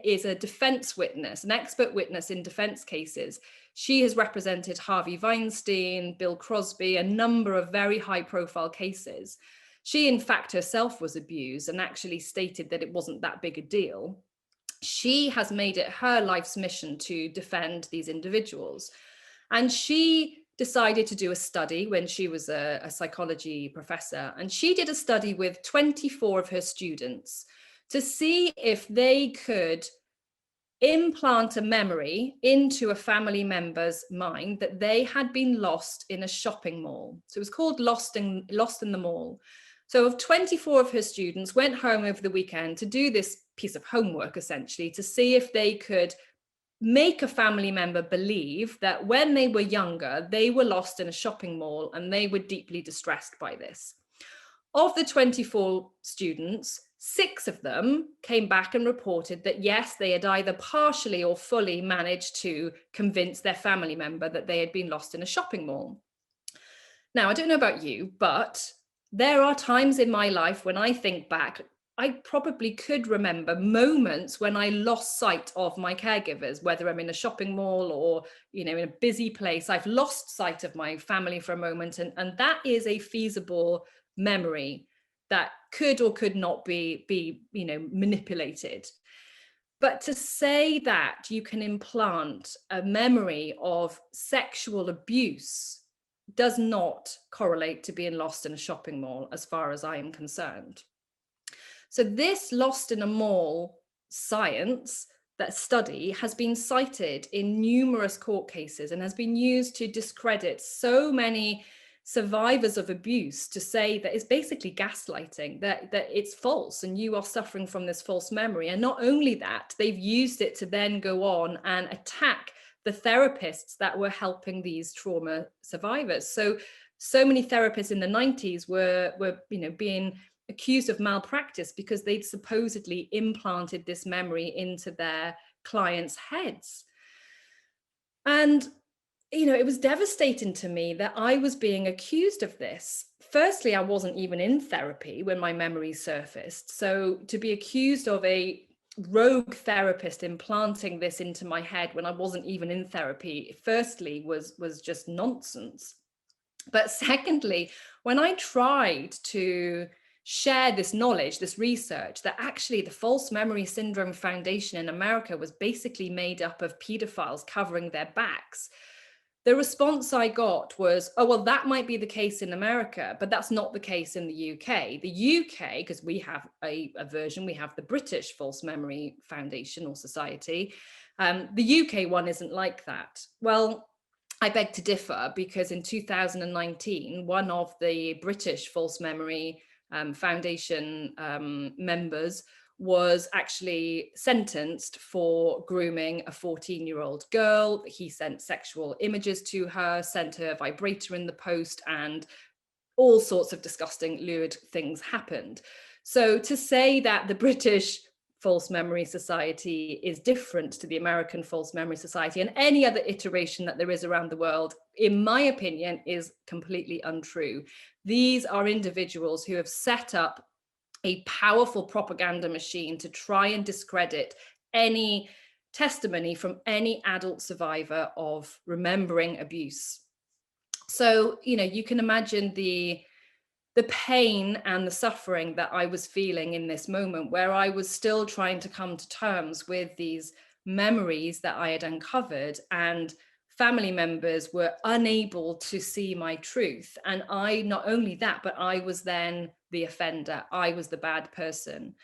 is a defense witness, an expert witness in defense cases. She has represented Harvey Weinstein, Bill Crosby, a number of very high profile cases. She, in fact, herself was abused and actually stated that it wasn't that big a deal. She has made it her life's mission to defend these individuals. And she decided to do a study when she was a psychology professor. And she did a study with 24 of her students to see if they could implant a memory into a family member's mind that they had been lost in a shopping mall. So it was called Lost in the Mall. So 24 of her students went home over the weekend to do this piece of homework, essentially, to see if they could make a family member believe that when they were younger, they were lost in a shopping mall and they were deeply distressed by this. Of the 24 students, 6 of them came back and reported that, yes, they had either partially or fully managed to convince their family member that they had been lost in a shopping mall. Now, I don't know about you, but there are times in my life when I think back, I probably could remember moments when I lost sight of my caregivers, whether I'm in a shopping mall or, in a busy place. I've lost sight of my family for a moment, and that is a feasible memory that could or could not be manipulated. But to say that you can implant a memory of sexual abuse does not correlate to being lost in a shopping mall, as far as I am concerned. So this lost in a mall science, that study, has been cited in numerous court cases and has been used to discredit so many survivors of abuse, to say that it's basically gaslighting, that it's false and you are suffering from this false memory. And not only that, they've used it to then go on and attack the therapists that were helping these trauma survivors. So many therapists in the 90s were being accused of malpractice because they'd supposedly implanted this memory into their clients' heads. And, it was devastating to me that I was being accused of this. Firstly, I wasn't even in therapy when my memory surfaced. So to be accused of a rogue therapist implanting this into my head when I wasn't even in therapy, firstly, was just nonsense. But secondly, when I tried to share this knowledge, this research, that actually the False Memory Syndrome Foundation in America was basically made up of pedophiles covering their backs, the response I got was, oh, well, that might be the case in America, but that's not the case in the UK. The UK, because we have a version, we have the British False Memory Foundation or Society. The UK one isn't like that. Well, I beg to differ, because in 2019, one of the British False Memory Foundation members was actually sentenced for grooming a 14-year-old girl. He sent sexual images to her, sent her a vibrator in the post, and all sorts of disgusting, lurid things happened. So to say that the British False Memory Society is different to the American False Memory Society and any other iteration that there is around the world, in my opinion, is completely untrue. These are individuals who have set up a powerful propaganda machine to try and discredit any testimony from any adult survivor of remembering abuse. So, you can imagine the pain and the suffering that I was feeling in this moment, where I was still trying to come to terms with these memories that I had uncovered, and family members were unable to see my truth. And I, not only that, but I was then the offender. I was the bad person.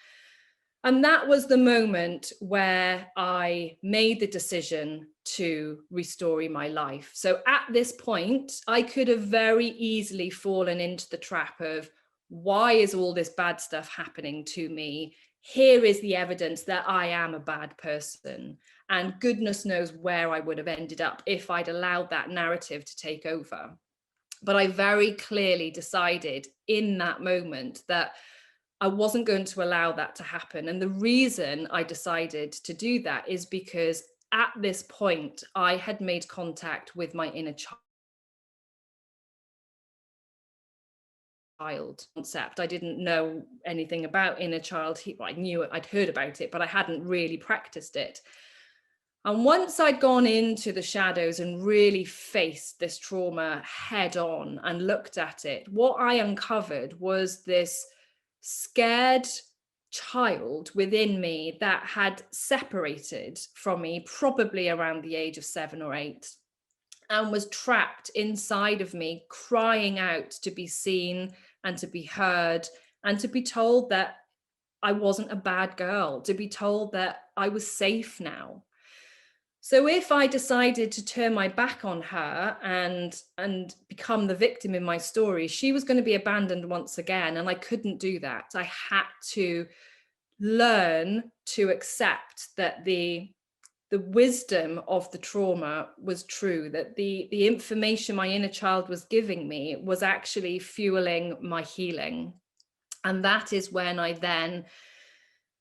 And that was the moment where I made the decision to restore my life. So at this point, I could have very easily fallen into the trap of, why is all this bad stuff happening to me? Here is the evidence that I am a bad person. And goodness knows where I would have ended up if I'd allowed that narrative to take over. But I very clearly decided in that moment that I wasn't going to allow that to happen. And the reason I decided to do that is because at this point, I had made contact with my inner child concept. I didn't know anything about inner child. I knew it, I'd heard about it, but I hadn't really practiced it. And once I'd gone into the shadows and really faced this trauma head on and looked at it, what I uncovered was this scared child within me that had separated from me probably around the age of 7 or 8 and was trapped inside of me, crying out to be seen and to be heard and to be told that I wasn't a bad girl, to be told that I was safe now. So if I decided to turn my back on her and become the victim in my story, she was going to be abandoned once again, and I couldn't do that. I had to learn to accept that the wisdom of the trauma was true, that the information my inner child was giving me was actually fueling my healing. And that is when I then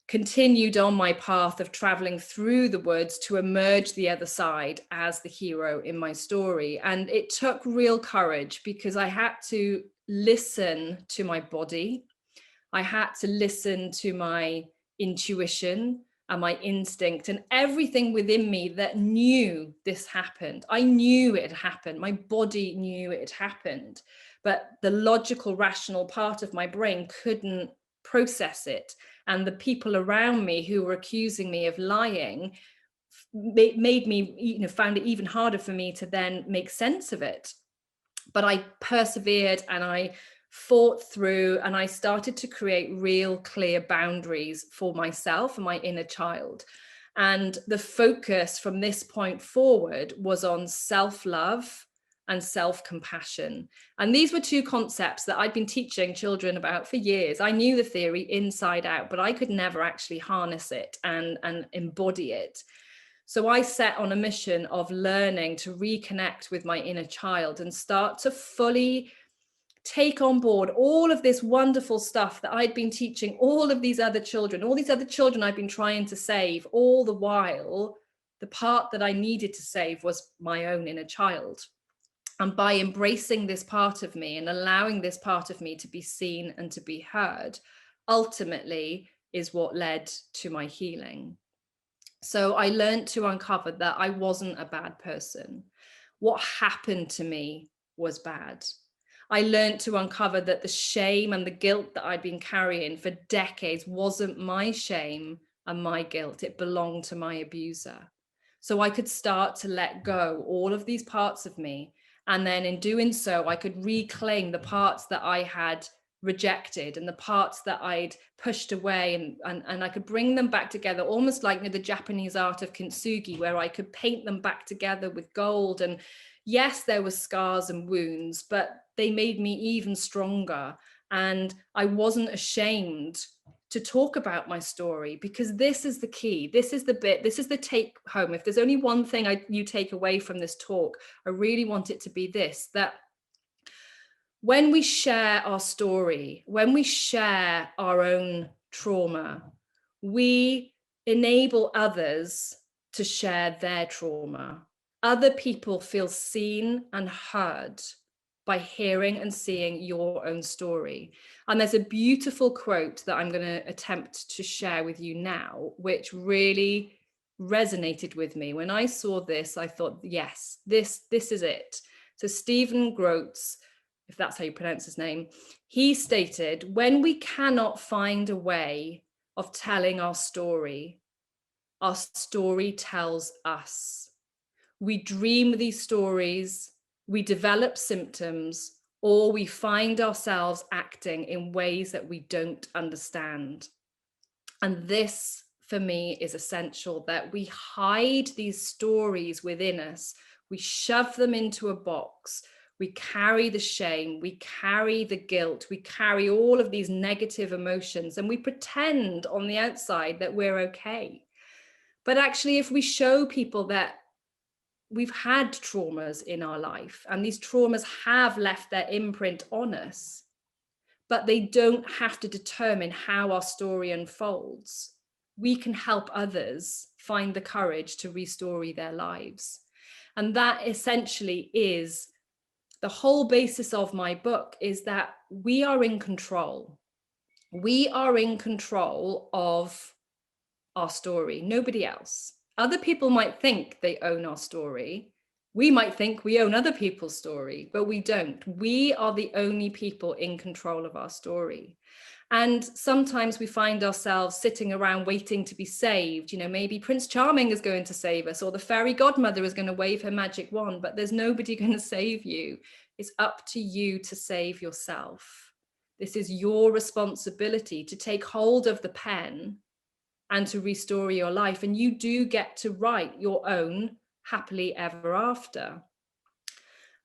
continued on my path of traveling through the woods to emerge the other side as the hero in my story. And it took real courage because I had to listen to my body. I had to listen to my intuition and my instinct and everything within me that knew this happened. I knew it had happened. My body knew it had happened, but the logical, rational part of my brain couldn't process it. And the people around me who were accusing me of lying made me, found it even harder for me to then make sense of it. But I persevered and I fought through, and I started to create real clear boundaries for myself and my inner child. And the focus from this point forward was on self-love and self-compassion. And these were two concepts that I'd been teaching children about for years. I knew the theory inside out, but I could never actually harness it and embody it. So I set on a mission of learning to reconnect with my inner child and start to fully take on board all of this wonderful stuff that I'd been teaching all of these other children I've been trying to save, all the while the part that I needed to save was my own inner child. And by embracing this part of me and allowing this part of me to be seen and to be heard, ultimately is what led to my healing. So I learned to uncover that I wasn't a bad person. What happened to me was bad. I learned to uncover that the shame and the guilt that I'd been carrying for decades wasn't my shame and my guilt. It belonged to my abuser. So I could start to let go all of these parts of me. And then in doing so, I could reclaim the parts that I had rejected and the parts that I'd pushed away, and I could bring them back together, almost like the Japanese art of kintsugi, where I could paint them back together with gold. And yes, there were scars and wounds, but they made me even stronger. And I wasn't ashamed to talk about my story, because this is the key. This is the bit, this is the take home. If there's only one thing you take away from this talk, I really want it to be this, that when we share our story, when we share our own trauma, we enable others to share their trauma. Other people feel seen and heard by hearing and seeing your own story. And there's a beautiful quote that I'm going to attempt to share with you now, which really resonated with me. When I saw this, I thought, yes, this is it. So Stephen Grotes, if that's how you pronounce his name, he stated, when we cannot find a way of telling our story tells us. We dream these stories, we develop symptoms, or we find ourselves acting in ways that we don't understand. And this, for me, is essential, that we hide these stories within us. We shove them into a box. We carry the shame, we carry the guilt, we carry all of these negative emotions, and we pretend on the outside that we're okay. But actually, if we show people that we've had traumas in our life, and these traumas have left their imprint on us, but they don't have to determine how our story unfolds, we can help others find the courage to restory their lives. And that essentially is the whole basis of my book, is that we are in control. We are in control of our story, nobody else. Other people might think they own our story. We might think we own other people's story, but we don't. We are the only people in control of our story. And sometimes we find ourselves sitting around waiting to be saved. You know, maybe Prince Charming is going to save us, or the fairy godmother is going to wave her magic wand, but there's nobody going to save you. It's up to you to save yourself. This is your responsibility to take hold of the pen and to restore your life. And you do get to write your own happily ever after.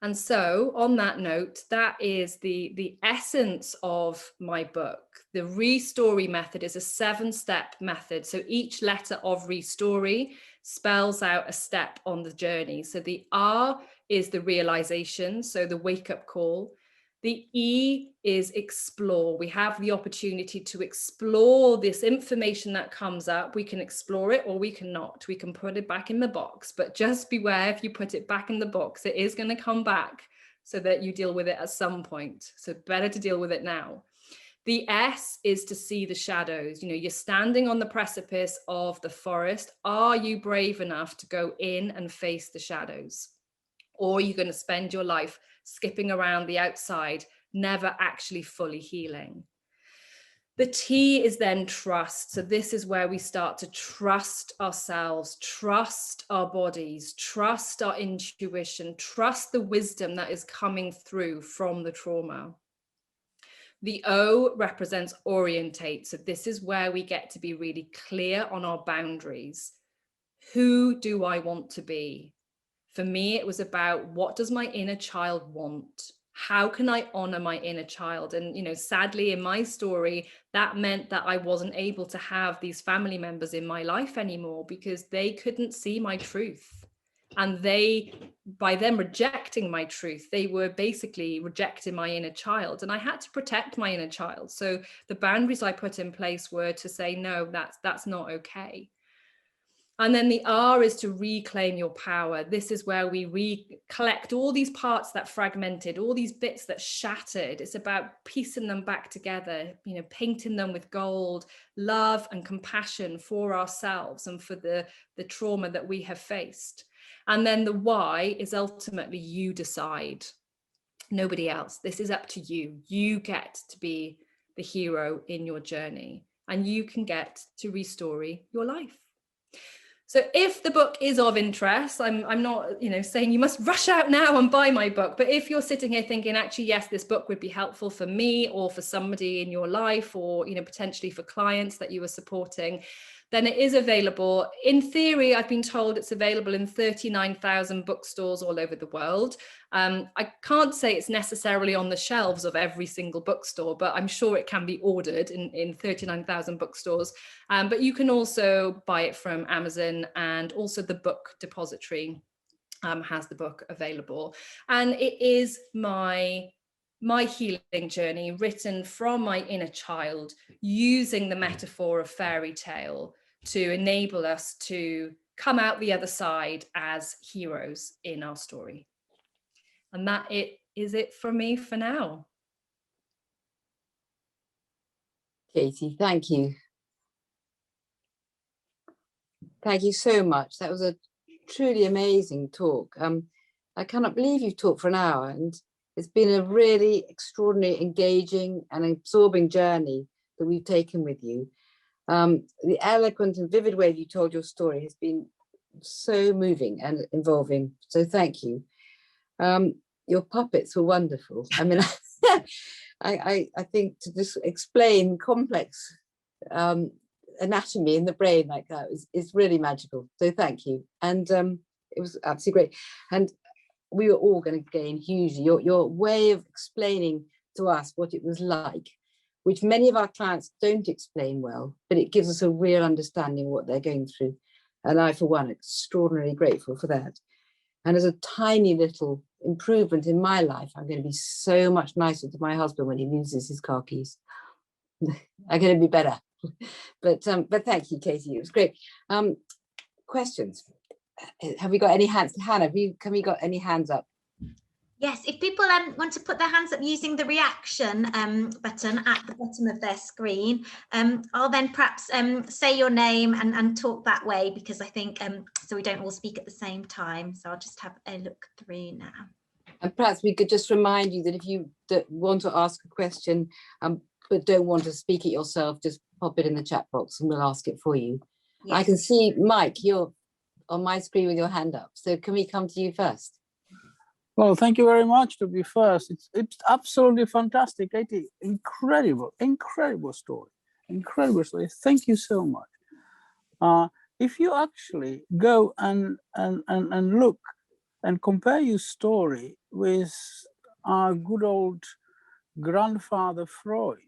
And so on that note, that is the essence of my book. The Restory method is a 7-step method. So each letter of Restory spells out a step on the journey. So the R is the realization, so the wake-up call. The E is explore. We have the opportunity to explore this information that comes up. We can explore it or we cannot. We can put it back in the box, but just beware, if you put it back in the box, it is going to come back, so that you deal with it at some point. So better to deal with it now. The S is to see the shadows. You know, you're standing on the precipice of the forest. Are you brave enough to go in and face the shadows? Or are you going to spend your life skipping around the outside, never actually fully healing? The T is then trust. So this is where we start to trust ourselves, trust our bodies, trust our intuition, trust the wisdom that is coming through from the trauma. The O represents orientate. So this is where we get to be really clear on our boundaries. Who do I want to be? For me, it was about, what does my inner child want? How can I honor my inner child? And, you know, sadly in my story, that meant that I wasn't able to have these family members in my life anymore, because they couldn't see my truth. And they, by them rejecting my truth, they were basically rejecting my inner child. And I had to protect my inner child. So the boundaries I put in place were to say, no, that's not okay. And then the R is to reclaim your power. This is where we collect all these parts that fragmented, all these bits that shattered. It's about piecing them back together, you know, painting them with gold, love and compassion for ourselves and for the trauma that we have faced. And then the Y is ultimately, you decide, nobody else. This is up to you. You get to be the hero in your journey, and you can get to restory your life. So if the book is of interest, I'm not, you know, saying you must rush out now and buy my book, but if you're sitting here thinking, actually, yes, this book would be helpful for me or for somebody in your life, or, you know, potentially for clients that you are supporting, then it is available. In theory, I've been told it's available in 39,000 bookstores all over the world. I can't say it's necessarily on the shelves of every single bookstore, but I'm sure it can be ordered in 39,000 bookstores. But you can also buy it from Amazon, and also the Book Depository has the book available. And it is my healing journey, written from my inner child, using the metaphor of fairy tale to enable us to come out the other side as heroes in our story. And that is it from me for now. Katie, thank you. Thank you so much. That was a truly amazing talk. I cannot believe you've talked for an hour, and it's been a really extraordinary, engaging and absorbing journey that we've taken with you. The eloquent and vivid way you told your story has been so moving and involving. So thank you. Your puppets were wonderful. I mean, I think to just explain complex anatomy in the brain like that is really magical. So thank you. And it was absolutely great. And we were all going to gain hugely. Your way of explaining to us what it was like, which many of our clients don't explain well, but it gives us a real understanding of what they're going through. And I, for one, extraordinarily grateful for that. And as a tiny little improvement in my life, I'm going to be so much nicer to my husband when he loses his car keys. I'm going to be better. But thank you, Katie. It was great. Questions? Have we got any hands? Hannah, can we got any hands up? Yes, if people want to put their hands up using the reaction button at the bottom of their screen, I'll then perhaps say your name and talk that way, because I think so we don't all speak at the same time. So I'll just have a look through now. And perhaps we could just remind you that if you want to ask a question but don't want to speak it yourself, just pop it in the chat box and we'll ask it for you. Yes. I can see Mike, you're on my screen with your hand up. So can we come to you first? Well, thank you very much to be first. It's absolutely fantastic, Katie. Incredible story. Incredible story. Thank you so much. If you actually go and look and compare your story with our good old grandfather Freud,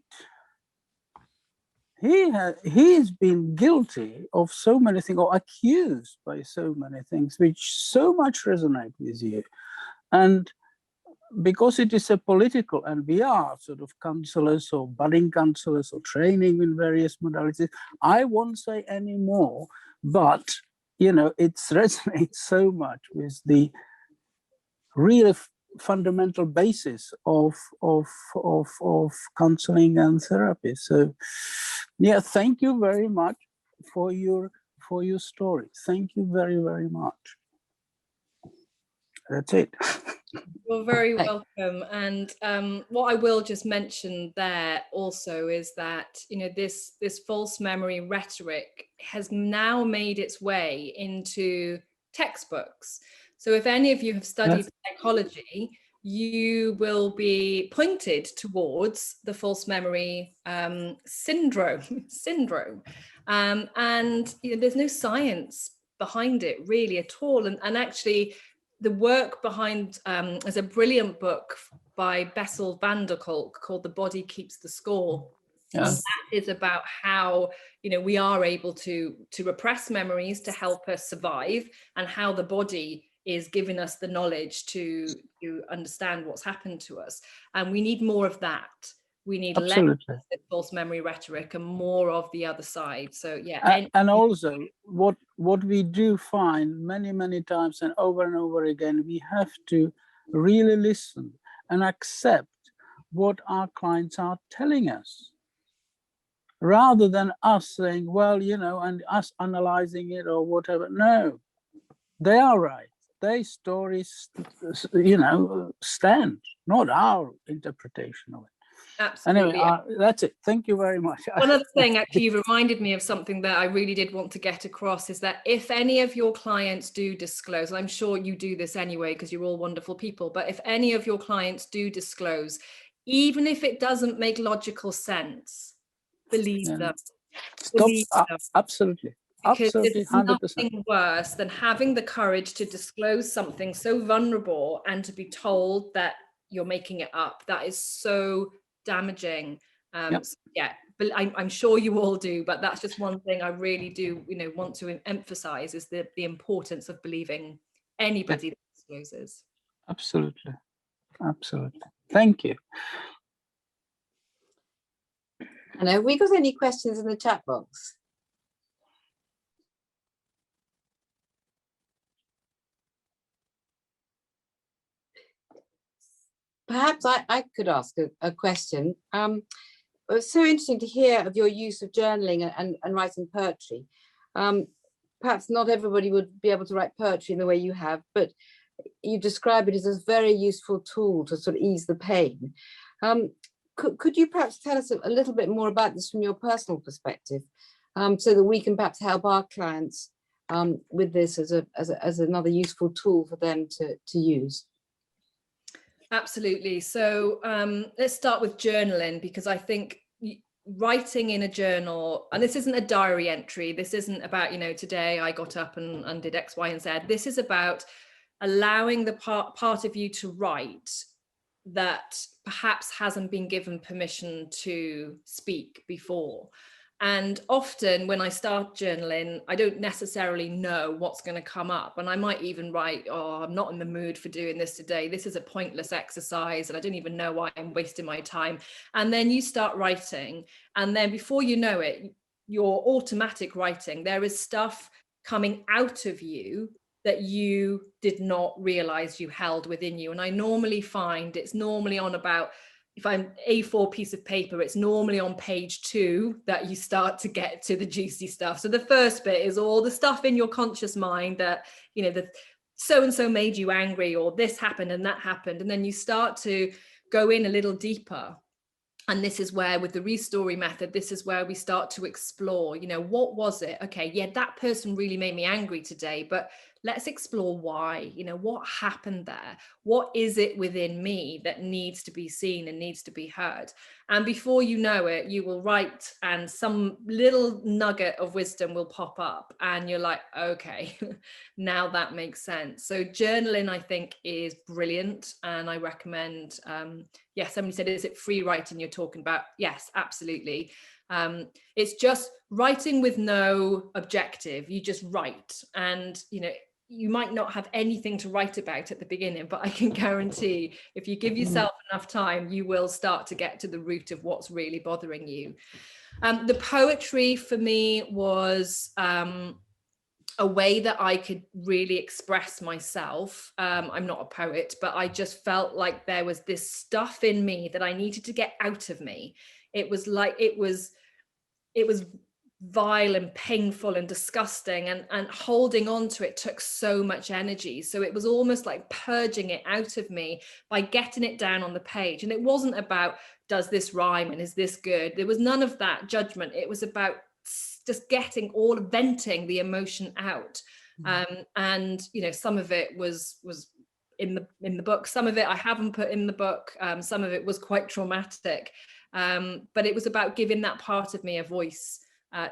he's been guilty of so many things, or accused by so many things, which so much resonate with you. And because it is a political, and we are sort of counselors or budding counselors or training in various modalities, I won't say any more, but you know, it resonates so much with the real fundamental basis of counseling and therapy. So yeah, thank you very much for your story. Thank you very, very much. That's it. You're very welcome. And what I will just mention there also is that, you know, this false memory rhetoric has now made its way into textbooks. So if any of you have studied psychology, you will be pointed towards the false memory syndrome. And you know, there's no science behind it really at all. And actually, the work behind is a brilliant book by Bessel van der Kolk called The Body Keeps the Score. Yes. And that is about how, you know, we are able to repress memories to help us survive, and how the body is giving us the knowledge to understand what's happened to us. And we need more of that. We need less of the false memory rhetoric and more of the other side. So yeah. And also what we do find many times and over again, we have to really listen and accept what our clients are telling us, rather than us saying, well, you know, and us analyzing it or whatever. No, they are right. Their stories, you know, stand, not our interpretation of it. Absolutely. Anyway, that's it. Thank you very much. One other thing, actually, you reminded me of something that I really did want to get across, is that if any of your clients do disclose, I'm sure you do this anyway because you're all wonderful people, but if any of your clients do disclose, even if it doesn't make logical sense, believe them. Believe them. Absolutely. Because absolutely, it's 100%. nothing worse than having the courage to disclose something so vulnerable and to be told that you're making it up. That is so damaging. So yeah, but I'm sure you all do, but that's just one thing I really do, you know, want to emphasize, is the importance of believing anybody that discloses. Absolutely. Thank you. And have we got any questions in the chat box? Perhaps I could ask a question. It was so interesting to hear of your use of journaling and writing poetry. Perhaps not everybody would be able to write poetry in the way you have, but you describe it as a very useful tool to sort of ease the pain. Could you perhaps tell us a little bit more about this from your personal perspective, so that we can perhaps help our clients with this as another useful tool for them to use? Absolutely. So let's start with journaling, because I think writing in a journal, and this isn't a diary entry, this isn't about, you know, today I got up and did X, Y, and Z. This is about allowing the part of you to write that perhaps hasn't been given permission to speak before. And often when I start journaling, I don't necessarily know what's going to come up. And I might even write, oh, I'm not in the mood for doing this today. This is a pointless exercise and I don't even know why I'm wasting my time. And then you start writing. And then before you know it, your automatic writing. There is stuff coming out of you that you did not realize you held within you. And I normally find it's normally on about, if I'm A4 piece of paper, it's normally on page 2 that you start to get to the juicy stuff. So the first bit is all the stuff in your conscious mind that, you know, the so-and-so made you angry, or this happened and that happened. And then you start to go in a little deeper. And this is where, with the Restory method, this is where we start to explore, you know, what was it? Okay, yeah, that person really made me angry today, but let's explore why, you know, what happened there? What is it within me that needs to be seen and needs to be heard? And before you know it, you will write and some little nugget of wisdom will pop up and you're like, okay, now that makes sense. So journaling, I think, is brilliant. And I recommend, yeah, somebody said, is it free writing you're talking about? Yes, absolutely. It's just writing with no objective. You just write, and you know, you might not have anything to write about at the beginning, but I can guarantee if you give yourself enough time, you will start to get to the root of what's really bothering you. The poetry for me was a way that I could really express myself. I'm not a poet, but I just felt like there was this stuff in me that I needed to get out of me. It was like, it was vile and painful and disgusting, and holding on to it took so much energy. So it was almost like purging it out of me by getting it down on the page. And it wasn't about, does this rhyme and is this good? There was none of that judgment. It was about just getting venting the emotion out. And you know, some of it was in the book, some of it I haven't put in the book, some of it was quite traumatic, but it was about giving that part of me a voice,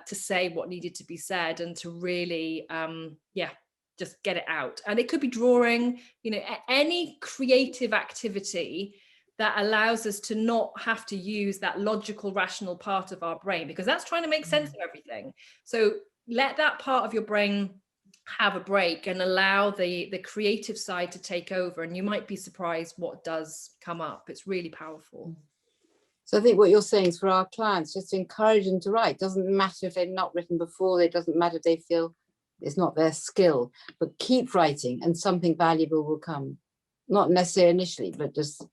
to say what needed to be said, and to really just get it out. And it could be drawing, you know, any creative activity that allows us to not have to use that logical, rational part of our brain, because that's trying to make sense of everything. So let that part of your brain have a break and allow the creative side to take over, and you might be surprised what does come up. It's really powerful. So I think what you're saying is, for our clients, just to encourage them to write. Doesn't matter if they've not written before, it doesn't matter if they feel it's not their skill, but keep writing and something valuable will come. Not necessarily initially, but just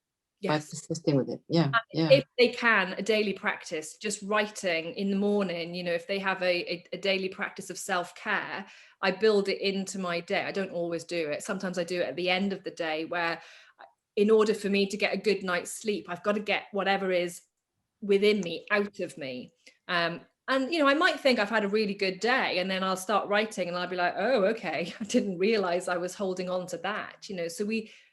by persisting with it. Yeah. If they can, a daily practice, just writing in the morning, you know, if they have a daily practice of self-care, I build it into my day. I don't always do it. Sometimes I do it at the end of the day, where in order for me to get a good night's sleep, I've got to get whatever is within me out of me. And, you know, I might think I've had a really good day, and then I'll start writing and I'll be like, oh, okay, I didn't realize I was holding on to that, you know. So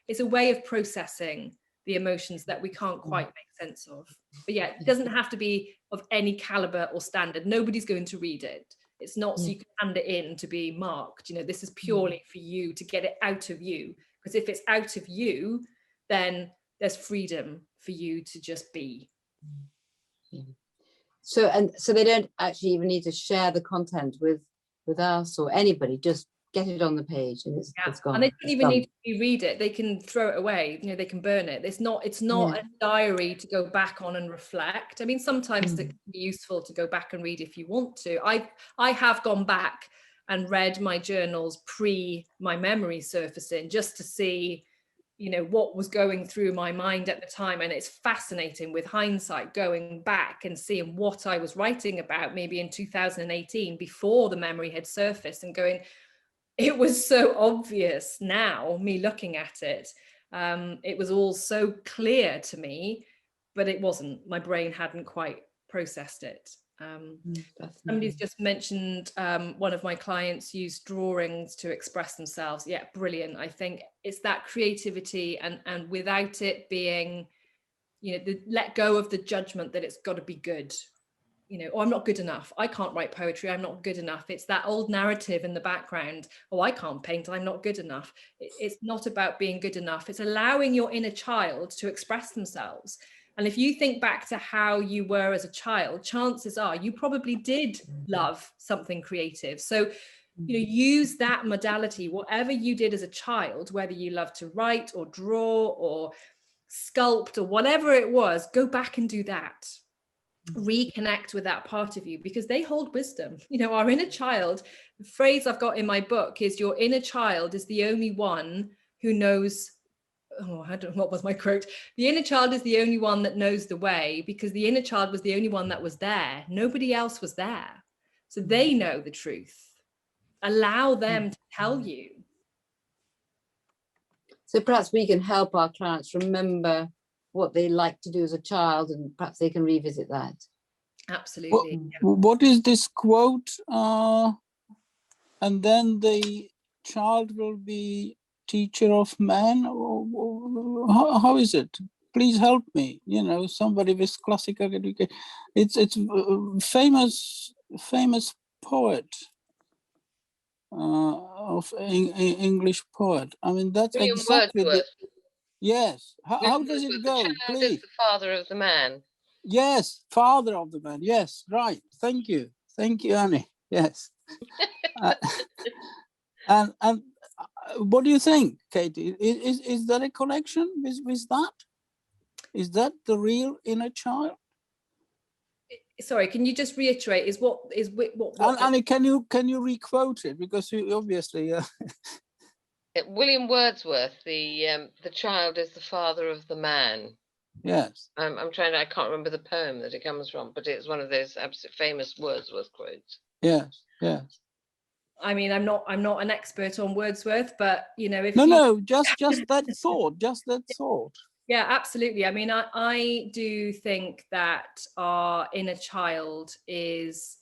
it's a way of processing the emotions that we can't quite make sense of. But yeah, it doesn't have to be of any caliber or standard. Nobody's going to read it. It's not so you can hand it in to be marked. You know, this is purely for you to get it out of you. Because if it's out of you, then there's freedom for you to just be. So they don't actually even need to share the content with us or anybody. Just get it on the page and it's gone. And they don't even need to read it. They can throw it away. You know, they can burn it. It's not a diary to go back on and reflect. I mean, sometimes it can be useful to go back and read if you want to. I have gone back and read my journals pre my memory surfacing, just to see, you know, what was going through my mind at the time. And it's fascinating with hindsight, going back and seeing what I was writing about maybe in 2018 before the memory had surfaced, and going, it was so obvious now, me looking at it. It was all so clear to me, but it wasn't. My brain hadn't quite processed it. Somebody's just mentioned one of my clients used drawings to express themselves. Yeah, brilliant. I think it's that creativity, and without it being, you know, let go of the judgment that it's got to be good. You know, oh, I'm not good enough. I can't write poetry. I'm not good enough. It's that old narrative in the background. Oh, I can't paint. I'm not good enough. It's not about being good enough. It's allowing your inner child to express themselves. And if you think back to how you were as a child, chances are you probably did love something creative. So, you know, use that modality, whatever you did as a child, whether you loved to write or draw or sculpt or whatever it was, go back and do that. reconnect with that part of you, because they hold wisdom. You know, our inner child, the phrase I've got in my book is, your inner child is the only one who knows, oh, I don't know, what was my quote? The inner child is the only one that knows the way, because the inner child was the only one that was there. Nobody else was there. So they know the truth. Allow them to tell you. So perhaps we can help our clients remember what they like to do as a child, and perhaps they can revisit that. Absolutely. What is this quote? And then the child will be teacher of man. How is it? Please help me. You know, somebody with classical education. It's famous poet. Of English poet. I mean, that's William exactly Wordsworth. Yes. How does it go? The child Please. is the father of the man. Yes, father of the man. Yes, right. Thank you, Annie. Yes. And what do you think, Katie? Is there a connection with that? Is that the real inner child? Sorry, can you just reiterate? Is what? Annie, can you requote it, because you obviously. William Wordsworth, the child is the father of the man. Yes. I'm trying to, I can't remember the poem that it comes from, but it's one of those absolute famous Wordsworth quotes. Yes. I mean, I'm not an expert on Wordsworth, but you know, if just that thought. Yeah, absolutely. I mean, I do think that our inner child is,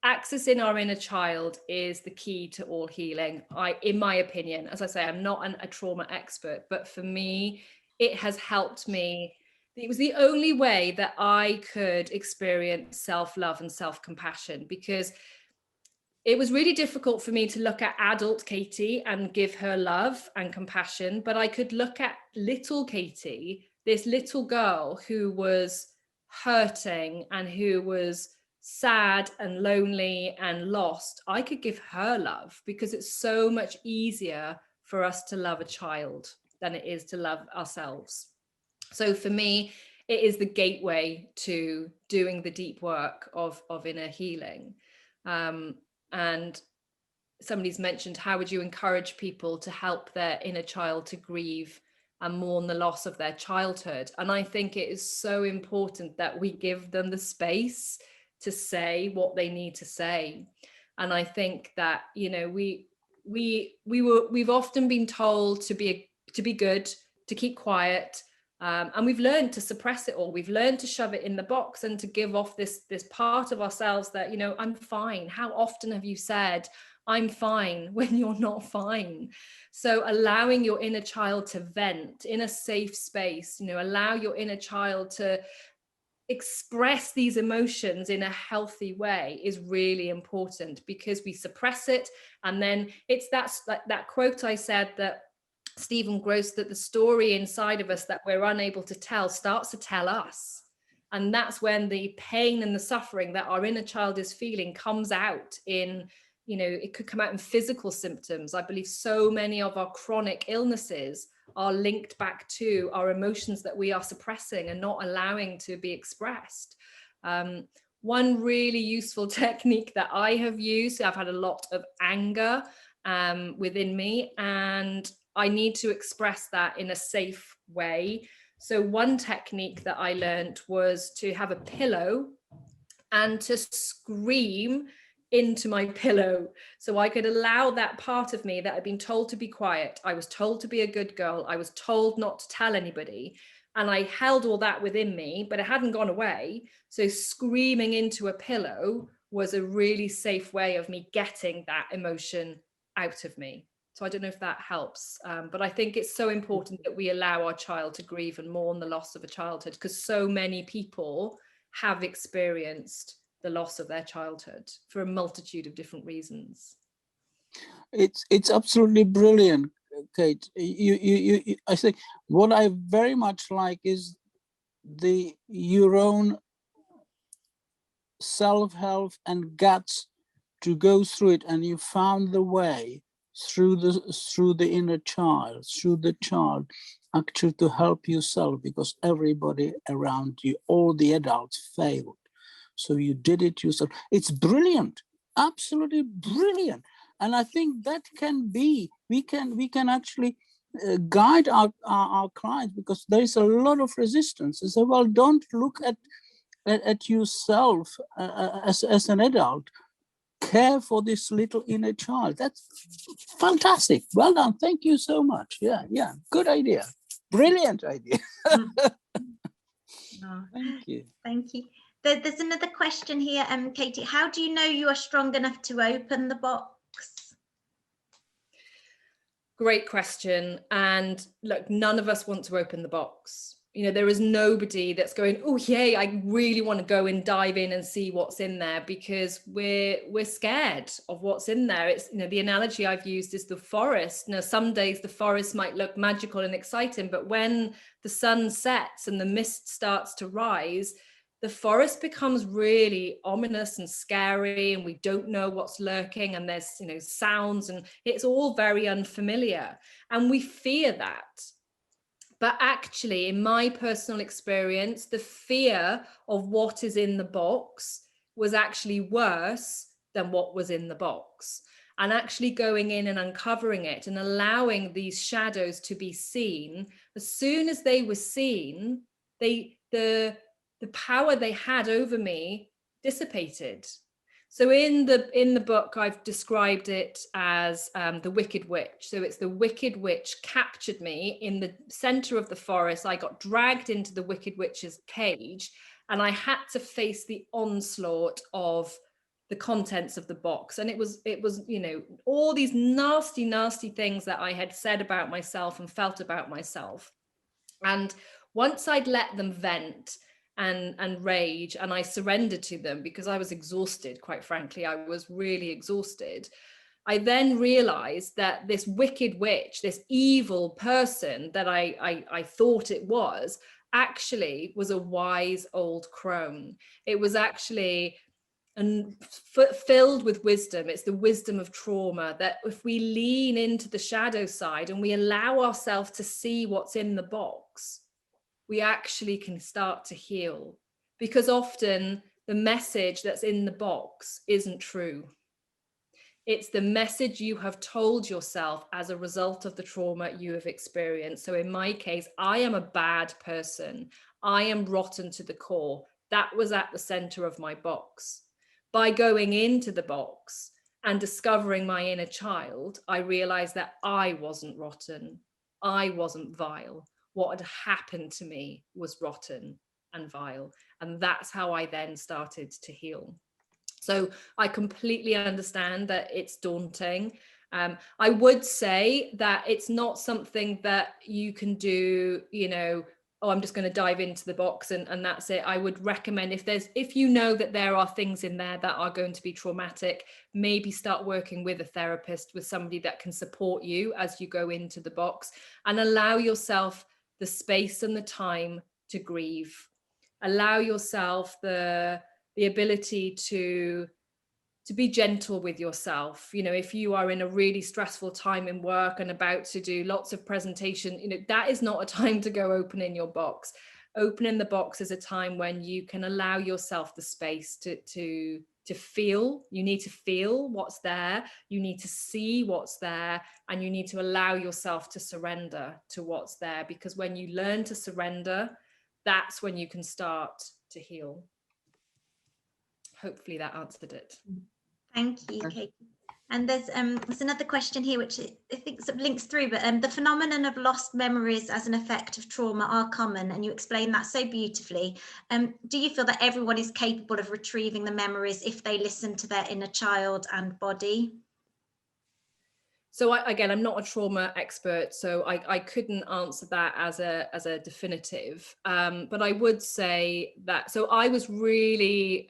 accessing our inner child is the key to all healing. In my opinion, as I say, I'm not a trauma expert, but for me, it has helped me. It was the only way that I could experience self-love and self-compassion, because it was really difficult for me to look at adult Katie and give her love and compassion, but I could look at little Katie, this little girl who was hurting and who was sad and lonely and lost. I could give her love, because it's so much easier for us to love a child than it is to love ourselves. So for me, it is the gateway to doing the deep work of inner healing. And somebody's mentioned, how would you encourage people to help their inner child to grieve and mourn the loss of their childhood? And I think it is so important that we give them the space to say what they need to say. And I think that, you know, we've often been told to be good, to keep quiet, and we've learned to suppress it all. We've learned to shove it in the box and to give off this part of ourselves that, you know, I'm fine. How often have you said, I'm fine, when you're not fine? So allowing your inner child to vent in a safe space, you know, allow your inner child to express these emotions in a healthy way is really important, because we suppress it. And then it's that quote I said, that Stephen Gross, that the story inside of us that we're unable to tell starts to tell us. And that's when the pain and the suffering that our inner child is feeling comes out in, you know, it could come out in physical symptoms. I believe so many of our chronic illnesses are linked back to our emotions that we are suppressing and not allowing to be expressed. One really useful technique that I have used, I've had a lot of anger within me, and I need to express that in a safe way. So one technique that I learned was to have a pillow and to scream into my pillow, so I could allow that part of me that had been told to be quiet. I was told to be a good girl. I was told not to tell anybody. And I held all that within me, but it hadn't gone away. So screaming into a pillow was a really safe way of me getting that emotion out of me. So I don't know if that helps, but I think it's so important that we allow our child to grieve and mourn the loss of a childhood, because so many people have experienced the loss of their childhood for a multitude of different reasons. It's absolutely brilliant, Kate. I think what I very much like is your own self-help and guts to go through it, and you found the way. through the inner child, through the child, actually to help yourself, because everybody around you, all the adults failed. So you did it yourself. It's brilliant, absolutely brilliant. And I think that can be, we can actually guide our clients, because there is a lot of resistance. They say, well, don't look at yourself as an adult. Care for this little inner child. That's fantastic. Well done. Thank you so much. Yeah, good idea. Brilliant idea. Thank you. Thank you. There's another question here, Katie. How do you know you are strong enough to open the box? Great question. And look, none of us want to open the box. You know, there is nobody that's going, oh, yay, I really want to go and dive in and see what's in there, because we're scared of what's in there. It's, you know, the analogy I've used is the forest. Now, some days the forest might look magical and exciting, but when the sun sets and the mist starts to rise, the forest becomes really ominous and scary, and we don't know what's lurking, and there's, you know, sounds, and it's all very unfamiliar, and we fear that. But actually, in my personal experience, the fear of what is in the box was actually worse than what was in the box. And actually going in and uncovering it and allowing these shadows to be seen, as soon as they were seen, the power they had over me dissipated. So in the book, I've described it as the Wicked Witch. So it's the Wicked Witch captured me in the center of the forest. I got dragged into the Wicked Witch's cage, and I had to face the onslaught of the contents of the box. And it was, you know, all these nasty, nasty things that I had said about myself and felt about myself. And once I'd let them vent and rage, and I surrendered to them because I was exhausted, quite frankly, I was really exhausted. I then realized that this wicked witch, this evil person that I thought it was, actually was a wise old crone. It was actually filled with wisdom. It's the wisdom of trauma, that if we lean into the shadow side and we allow ourselves to see what's in the box, we actually can start to heal. Because often the message that's in the box isn't true. It's the message you have told yourself as a result of the trauma you have experienced. So in my case, I am a bad person. I am rotten to the core. That was at the center of my box. By going into the box and discovering my inner child, I realized that I wasn't rotten. I wasn't vile. What had happened to me was rotten and vile. And that's how I then started to heal. So I completely understand that it's daunting. I would say that it's not something that you can do, you know, oh, I'm just going to dive into the box and that's it. I would recommend, if you know that there are things in there that are going to be traumatic, maybe start working with a therapist, with somebody that can support you as you go into the box, and allow yourself the space and the time to grieve. Allow yourself the ability to be gentle with yourself. You know, if you are in a really stressful time in work and about to do lots of presentation, you know, that is not a time to go opening your box. Opening the box is a time when you can allow yourself the space to feel. You need to feel what's there. You need to see what's there, and you need to allow yourself to surrender to what's there. Because when you learn to surrender, that's when you can start to heal. Hopefully that answered it. Thank you, Kate. And there's another question here, which I think sort of links through, but the phenomenon of lost memories as an effect of trauma are common, and you explain that so beautifully. Do you feel that everyone is capable of retrieving the memories if they listen to their inner child and body? So again, I'm not a trauma expert, so I couldn't answer that as a definitive. But I would say that, so I was really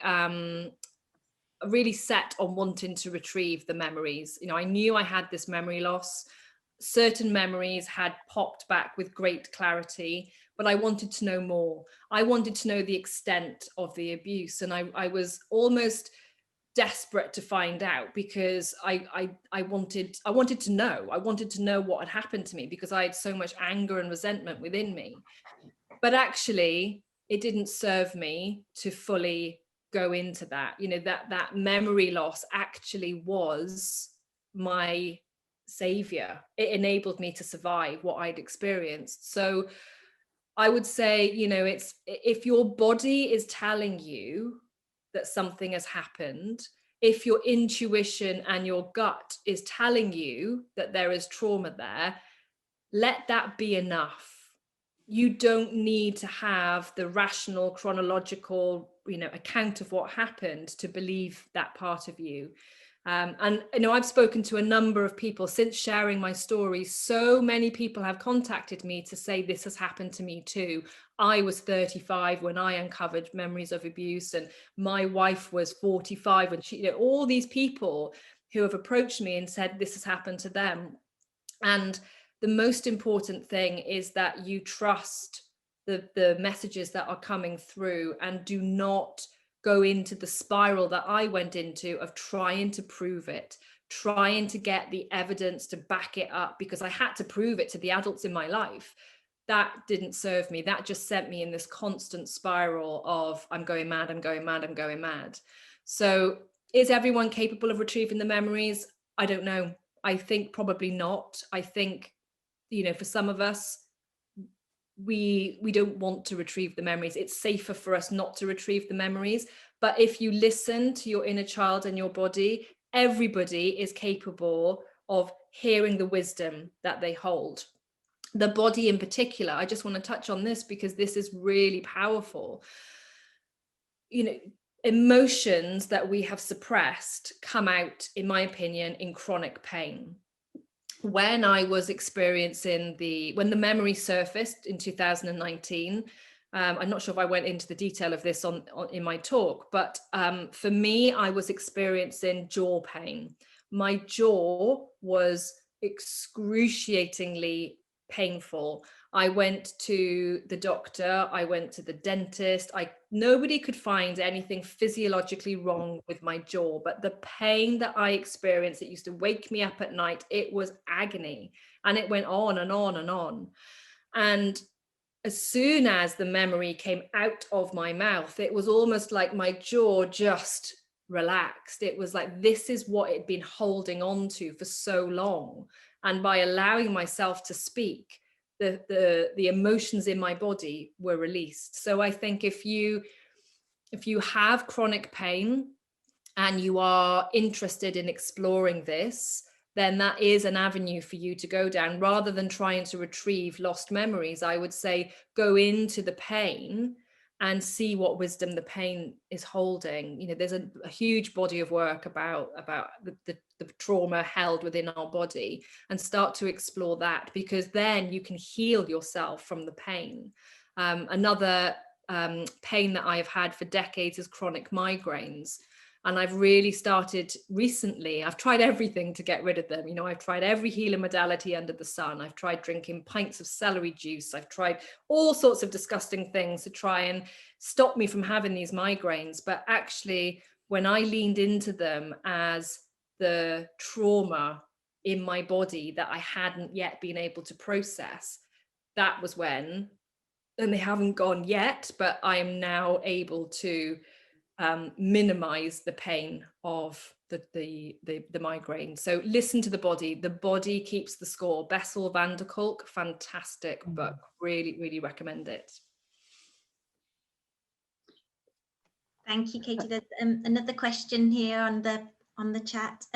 set on wanting to retrieve the memories. You know, I knew I had this memory loss. Certain memories had popped back with great clarity, but I wanted to know more. I wanted to know the extent of the abuse, and I was almost desperate to find out, because I wanted to know. I wanted to know what had happened to me, because I had so much anger and resentment within me. But actually, it didn't serve me to fully go into that. You know, that memory loss actually was my savior. It enabled me to survive what I'd experienced. So I would say, you know, it's, if your body is telling you that something has happened, if your intuition and your gut is telling you that there is trauma there, let that be enough. You don't need to have the rational, chronological, you know, account of what happened to believe that part of you. And you know, I've spoken to a number of people since sharing my story. So many people have contacted me to say, this has happened to me too. I was 35 when I uncovered memories of abuse, and my wife was 45 when she, you know, all these people who have approached me and said this has happened to them. And the most important thing is that you trust the messages that are coming through, and do not go into the spiral that I went into of trying to prove it, trying to get the evidence to back it up, because I had to prove it to the adults in my life. That didn't serve me. That just sent me in this constant spiral of, I'm going mad, I'm going mad, I'm going mad. So is everyone capable of retrieving the memories? I don't know. I think probably not. I think, you know, for some of us, we don't want to retrieve the memories. It's safer for us not to retrieve the memories. But if you listen to your inner child and your body, everybody is capable of hearing the wisdom that they hold. The body in particular, I just want to touch on this because this is really powerful. You know, emotions that we have suppressed come out, in my opinion, in chronic pain. When I was experiencing when the memory surfaced in 2019, I'm not sure if I went into the detail of this in my talk, but for me, I was experiencing jaw pain. My jaw was excruciatingly painful. I went to the doctor, I went to the dentist. Nobody could find anything physiologically wrong with my jaw, but the pain that I experienced, it used to wake me up at night. It was agony, and it went on and on and on. And as soon as the memory came out of my mouth, it was almost like my jaw just relaxed. It was like, this is what it'd been holding on to for so long. And by allowing myself to speak, the emotions in my body were released. So I think if you have chronic pain and you are interested in exploring this, then that is an avenue for you to go down. Rather than trying to retrieve lost memories, I would say go into the pain and see what wisdom the pain is holding. You know, there's a huge body of work about the trauma held within our body, and start to explore that, because then you can heal yourself from the pain. Another pain that I have had for decades is chronic migraines. And I've really started recently, I've tried everything to get rid of them. You know, I've tried every healing modality under the sun. I've tried drinking pints of celery juice. I've tried all sorts of disgusting things to try and stop me from having these migraines. But actually, when I leaned into them as the trauma in my body that I hadn't yet been able to process, that was when, and they haven't gone yet, but I am now able to minimize the pain of the migraine. So listen to the body. The body keeps the score. Bessel van der Kolk, fantastic book. Really recommend it. Thank you, Katie. There's another question here on the chat.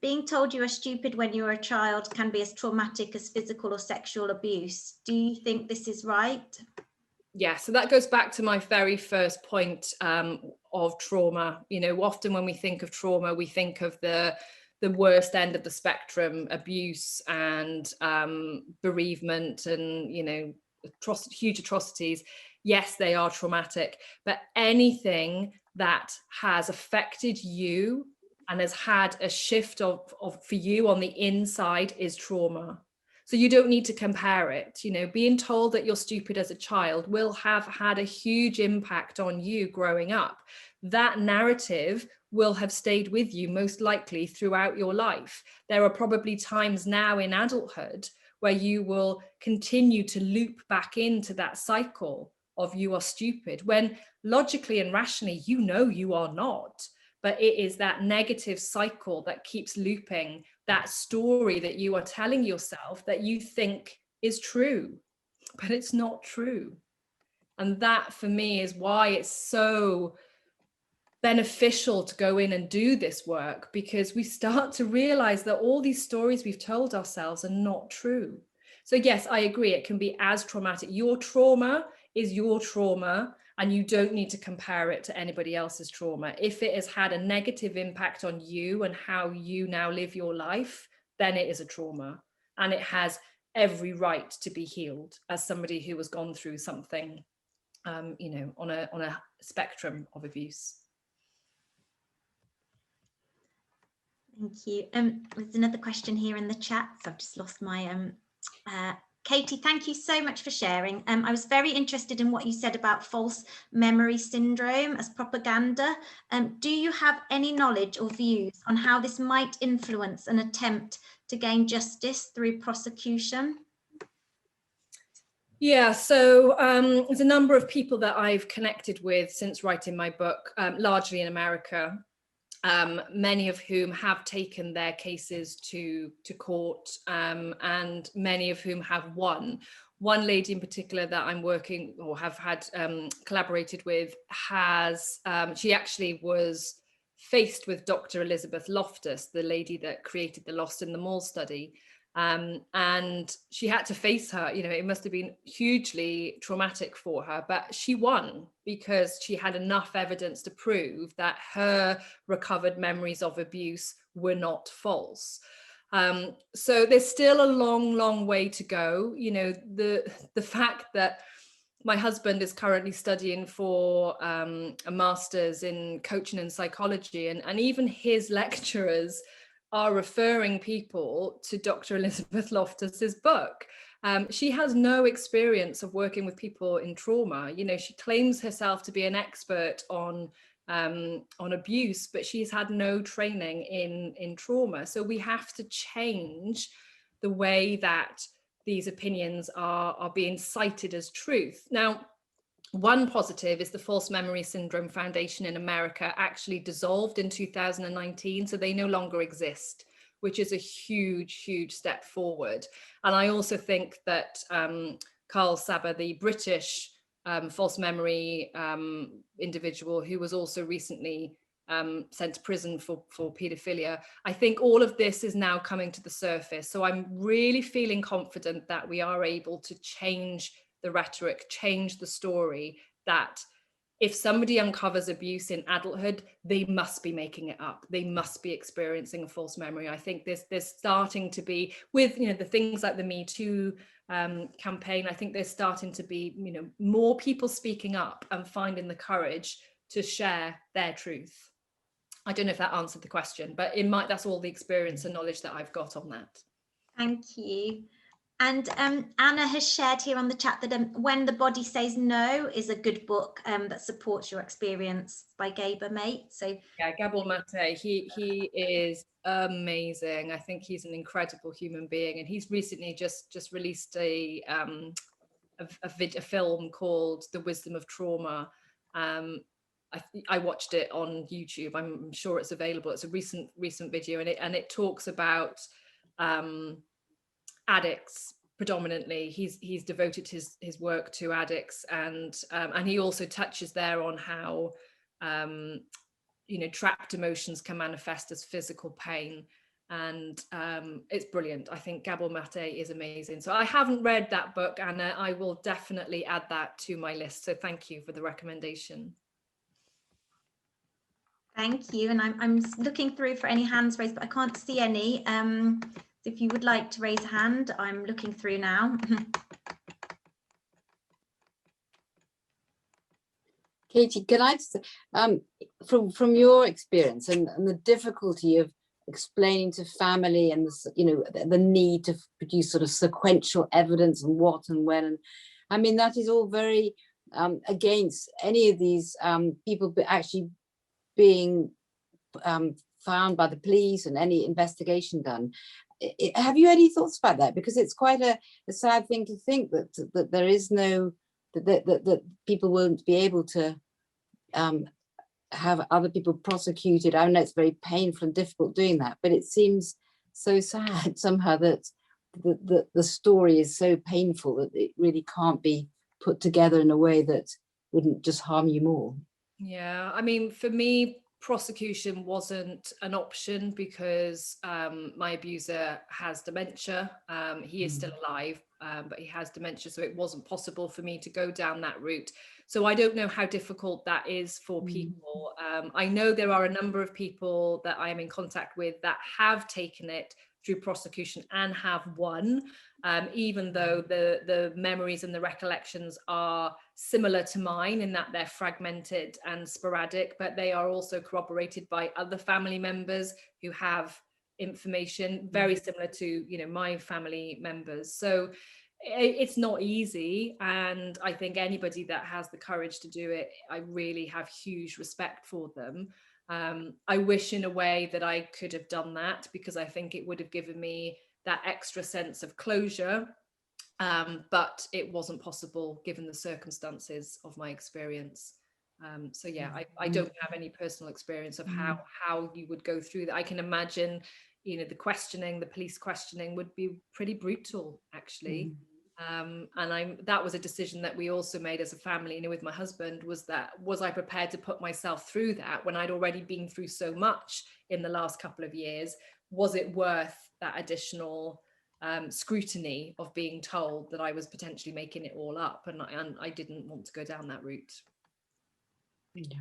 Being told you are stupid when you were a child can be as traumatic as physical or sexual abuse. Do you think this is right? Yeah, so that goes back to my very first point of trauma. You know, often when we think of trauma, we think of the worst end of the spectrum, abuse and bereavement and, you know, huge atrocities. Yes, they are traumatic, but anything that has affected you and has had a shift for you on the inside is trauma. So you don't need to compare it. You know, being told that you're stupid as a child will have had a huge impact on you growing up. that narrative will have stayed with you most likely throughout your life. There are probably times now in adulthood where you will continue to loop back into that cycle of you are stupid, when logically and rationally, you know you are not. But it is that negative cycle that keeps looping, that story that you are telling yourself that you think is true, but it's not true. And that for me is why it's so beneficial to go in and do this work, because we start to realize that all these stories we've told ourselves are not true. So yes, I agree, it can be as traumatic. Your trauma is your trauma, and you don't need to compare it to anybody else's trauma. If it has had a negative impact on you and how you now live your life, then it is a trauma, and it has every right to be healed as somebody who has gone through something, you know, on a spectrum of abuse. Thank you. There's another question here in the chat. So I've just lost my Katie, thank you so much for sharing. I was very interested in what you said about false memory syndrome as propaganda. Do you have any knowledge or views on how this might influence an attempt to gain justice through prosecution? Yeah, so there's a number of people that I've connected with since writing my book, largely in America. Many of whom have taken their cases to court, and many of whom have won. One lady in particular that I'm working or have had collaborated with has, she actually was faced with Dr. Elizabeth Loftus, the lady that created the Lost in the Mall study. And she had to face her, you know, it must have been hugely traumatic for her, but she won because she had enough evidence to prove that her recovered memories of abuse were not false. So there's still a long way to go. You know, the fact that my husband is currently studying for a master's in coaching and psychology, and even his lecturers are referring people to Dr. Elizabeth Loftus's book. She has no experience of working with people in trauma. You know, she claims herself to be an expert on abuse, but she's had no training in trauma. So we have to change the way that these opinions are being cited as truth. Now, one positive is the False Memory Syndrome Foundation in America actually dissolved in 2019, so they no longer exist, which is a huge step forward. And I also think that Carl Saber, the British false memory individual who was also recently sent to prison for paedophilia, I think all of this is now coming to the surface. So I'm really feeling confident that we are able to change the rhetoric, change the story, that if somebody uncovers abuse in adulthood, they must be making it up. They must be experiencing a false memory. I think there's starting to be, with, you know, the things like the Me Too campaign, I think there's starting to be, you know, more people speaking up and finding the courage to share their truth. I don't know if that answered the question, but that's all the experience and knowledge that I've got on that. Thank you. And Anna has shared here on the chat that When the Body Says No is a good book that supports your experience, by Gabor Mate. So yeah, Gabor Mate, he is amazing. I think he's an incredible human being, and he's recently just released a film called The Wisdom of Trauma. I watched it on YouTube. I'm sure it's available. It's a recent video, and it talks about addicts predominantly. He's devoted his work to addicts, and he also touches there on how you know, trapped emotions can manifest as physical pain, and it's brilliant. I think Gabor Mate is amazing. So I haven't read that book, Anna. I will definitely add that to my list. So thank you for the recommendation. Thank you. And I'm looking through for any hands raised, but I can't see any. If you would like to raise a hand, I'm looking through now. Katie, can I just, from your experience and the difficulty of explaining to family and the need to produce sort of sequential evidence and what and when, and I mean that is all very against any of these people actually being found by the police and any investigation done. Have you any thoughts about that? Because it's quite a sad thing to think that there is no, that people won't be able to have other people prosecuted. I know it's very painful and difficult doing that, but it seems so sad somehow that the story is so painful that it really can't be put together in a way that wouldn't just harm you more. Yeah, I mean, for me, prosecution wasn't an option because my abuser has dementia. He is still alive, but he has dementia, so it wasn't possible for me to go down that route. So I don't know how difficult that is for people. I know there are a number of people that I'm in contact with that have taken it through prosecution and have won, even though the memories and the recollections are similar to mine in that they're fragmented and sporadic, but they are also corroborated by other family members who have information very similar to, you know, my family members. So it's not easy, and I think anybody that has the courage to do it, I really have huge respect for them. I wish in a way that I could have done that, because I think it would have given me that extra sense of closure, but it wasn't possible given the circumstances of my experience. So yeah, I don't have any personal experience of how you would go through that. I can imagine, you know, the police questioning would be pretty brutal, actually. And that was a decision that we also made as a family, you know, with my husband, was I prepared to put myself through that when I'd already been through so much in the last couple of years? Was it worth that additional scrutiny of being told that I was potentially making it all up? And I didn't want to go down that route. Yeah.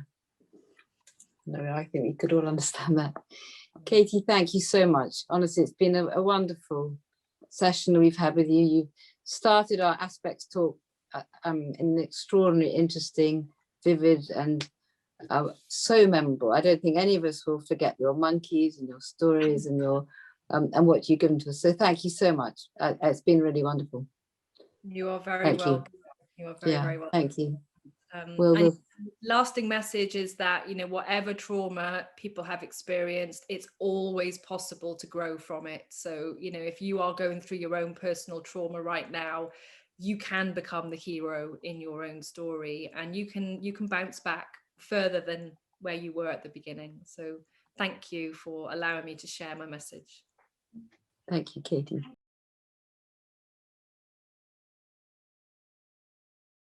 No, I think we could all understand that. Katie, thank you so much. Honestly, it's been a wonderful session we've had with you. You started our Aspects talk in an extraordinarily interesting, vivid, and so memorable. I don't think any of us will forget your monkeys and your stories and your and what you've given to us. So thank you so much. It's been really wonderful. You are very welcome. You are very, very welcome. Thank you. And lasting message is that, you know, whatever trauma people have experienced, it's always possible to grow from it. So, you know, if you are going through your own personal trauma right now, you can become the hero in your own story, and you can bounce back further than where you were at the beginning. So thank you for allowing me to share my message. Thank you, Katie.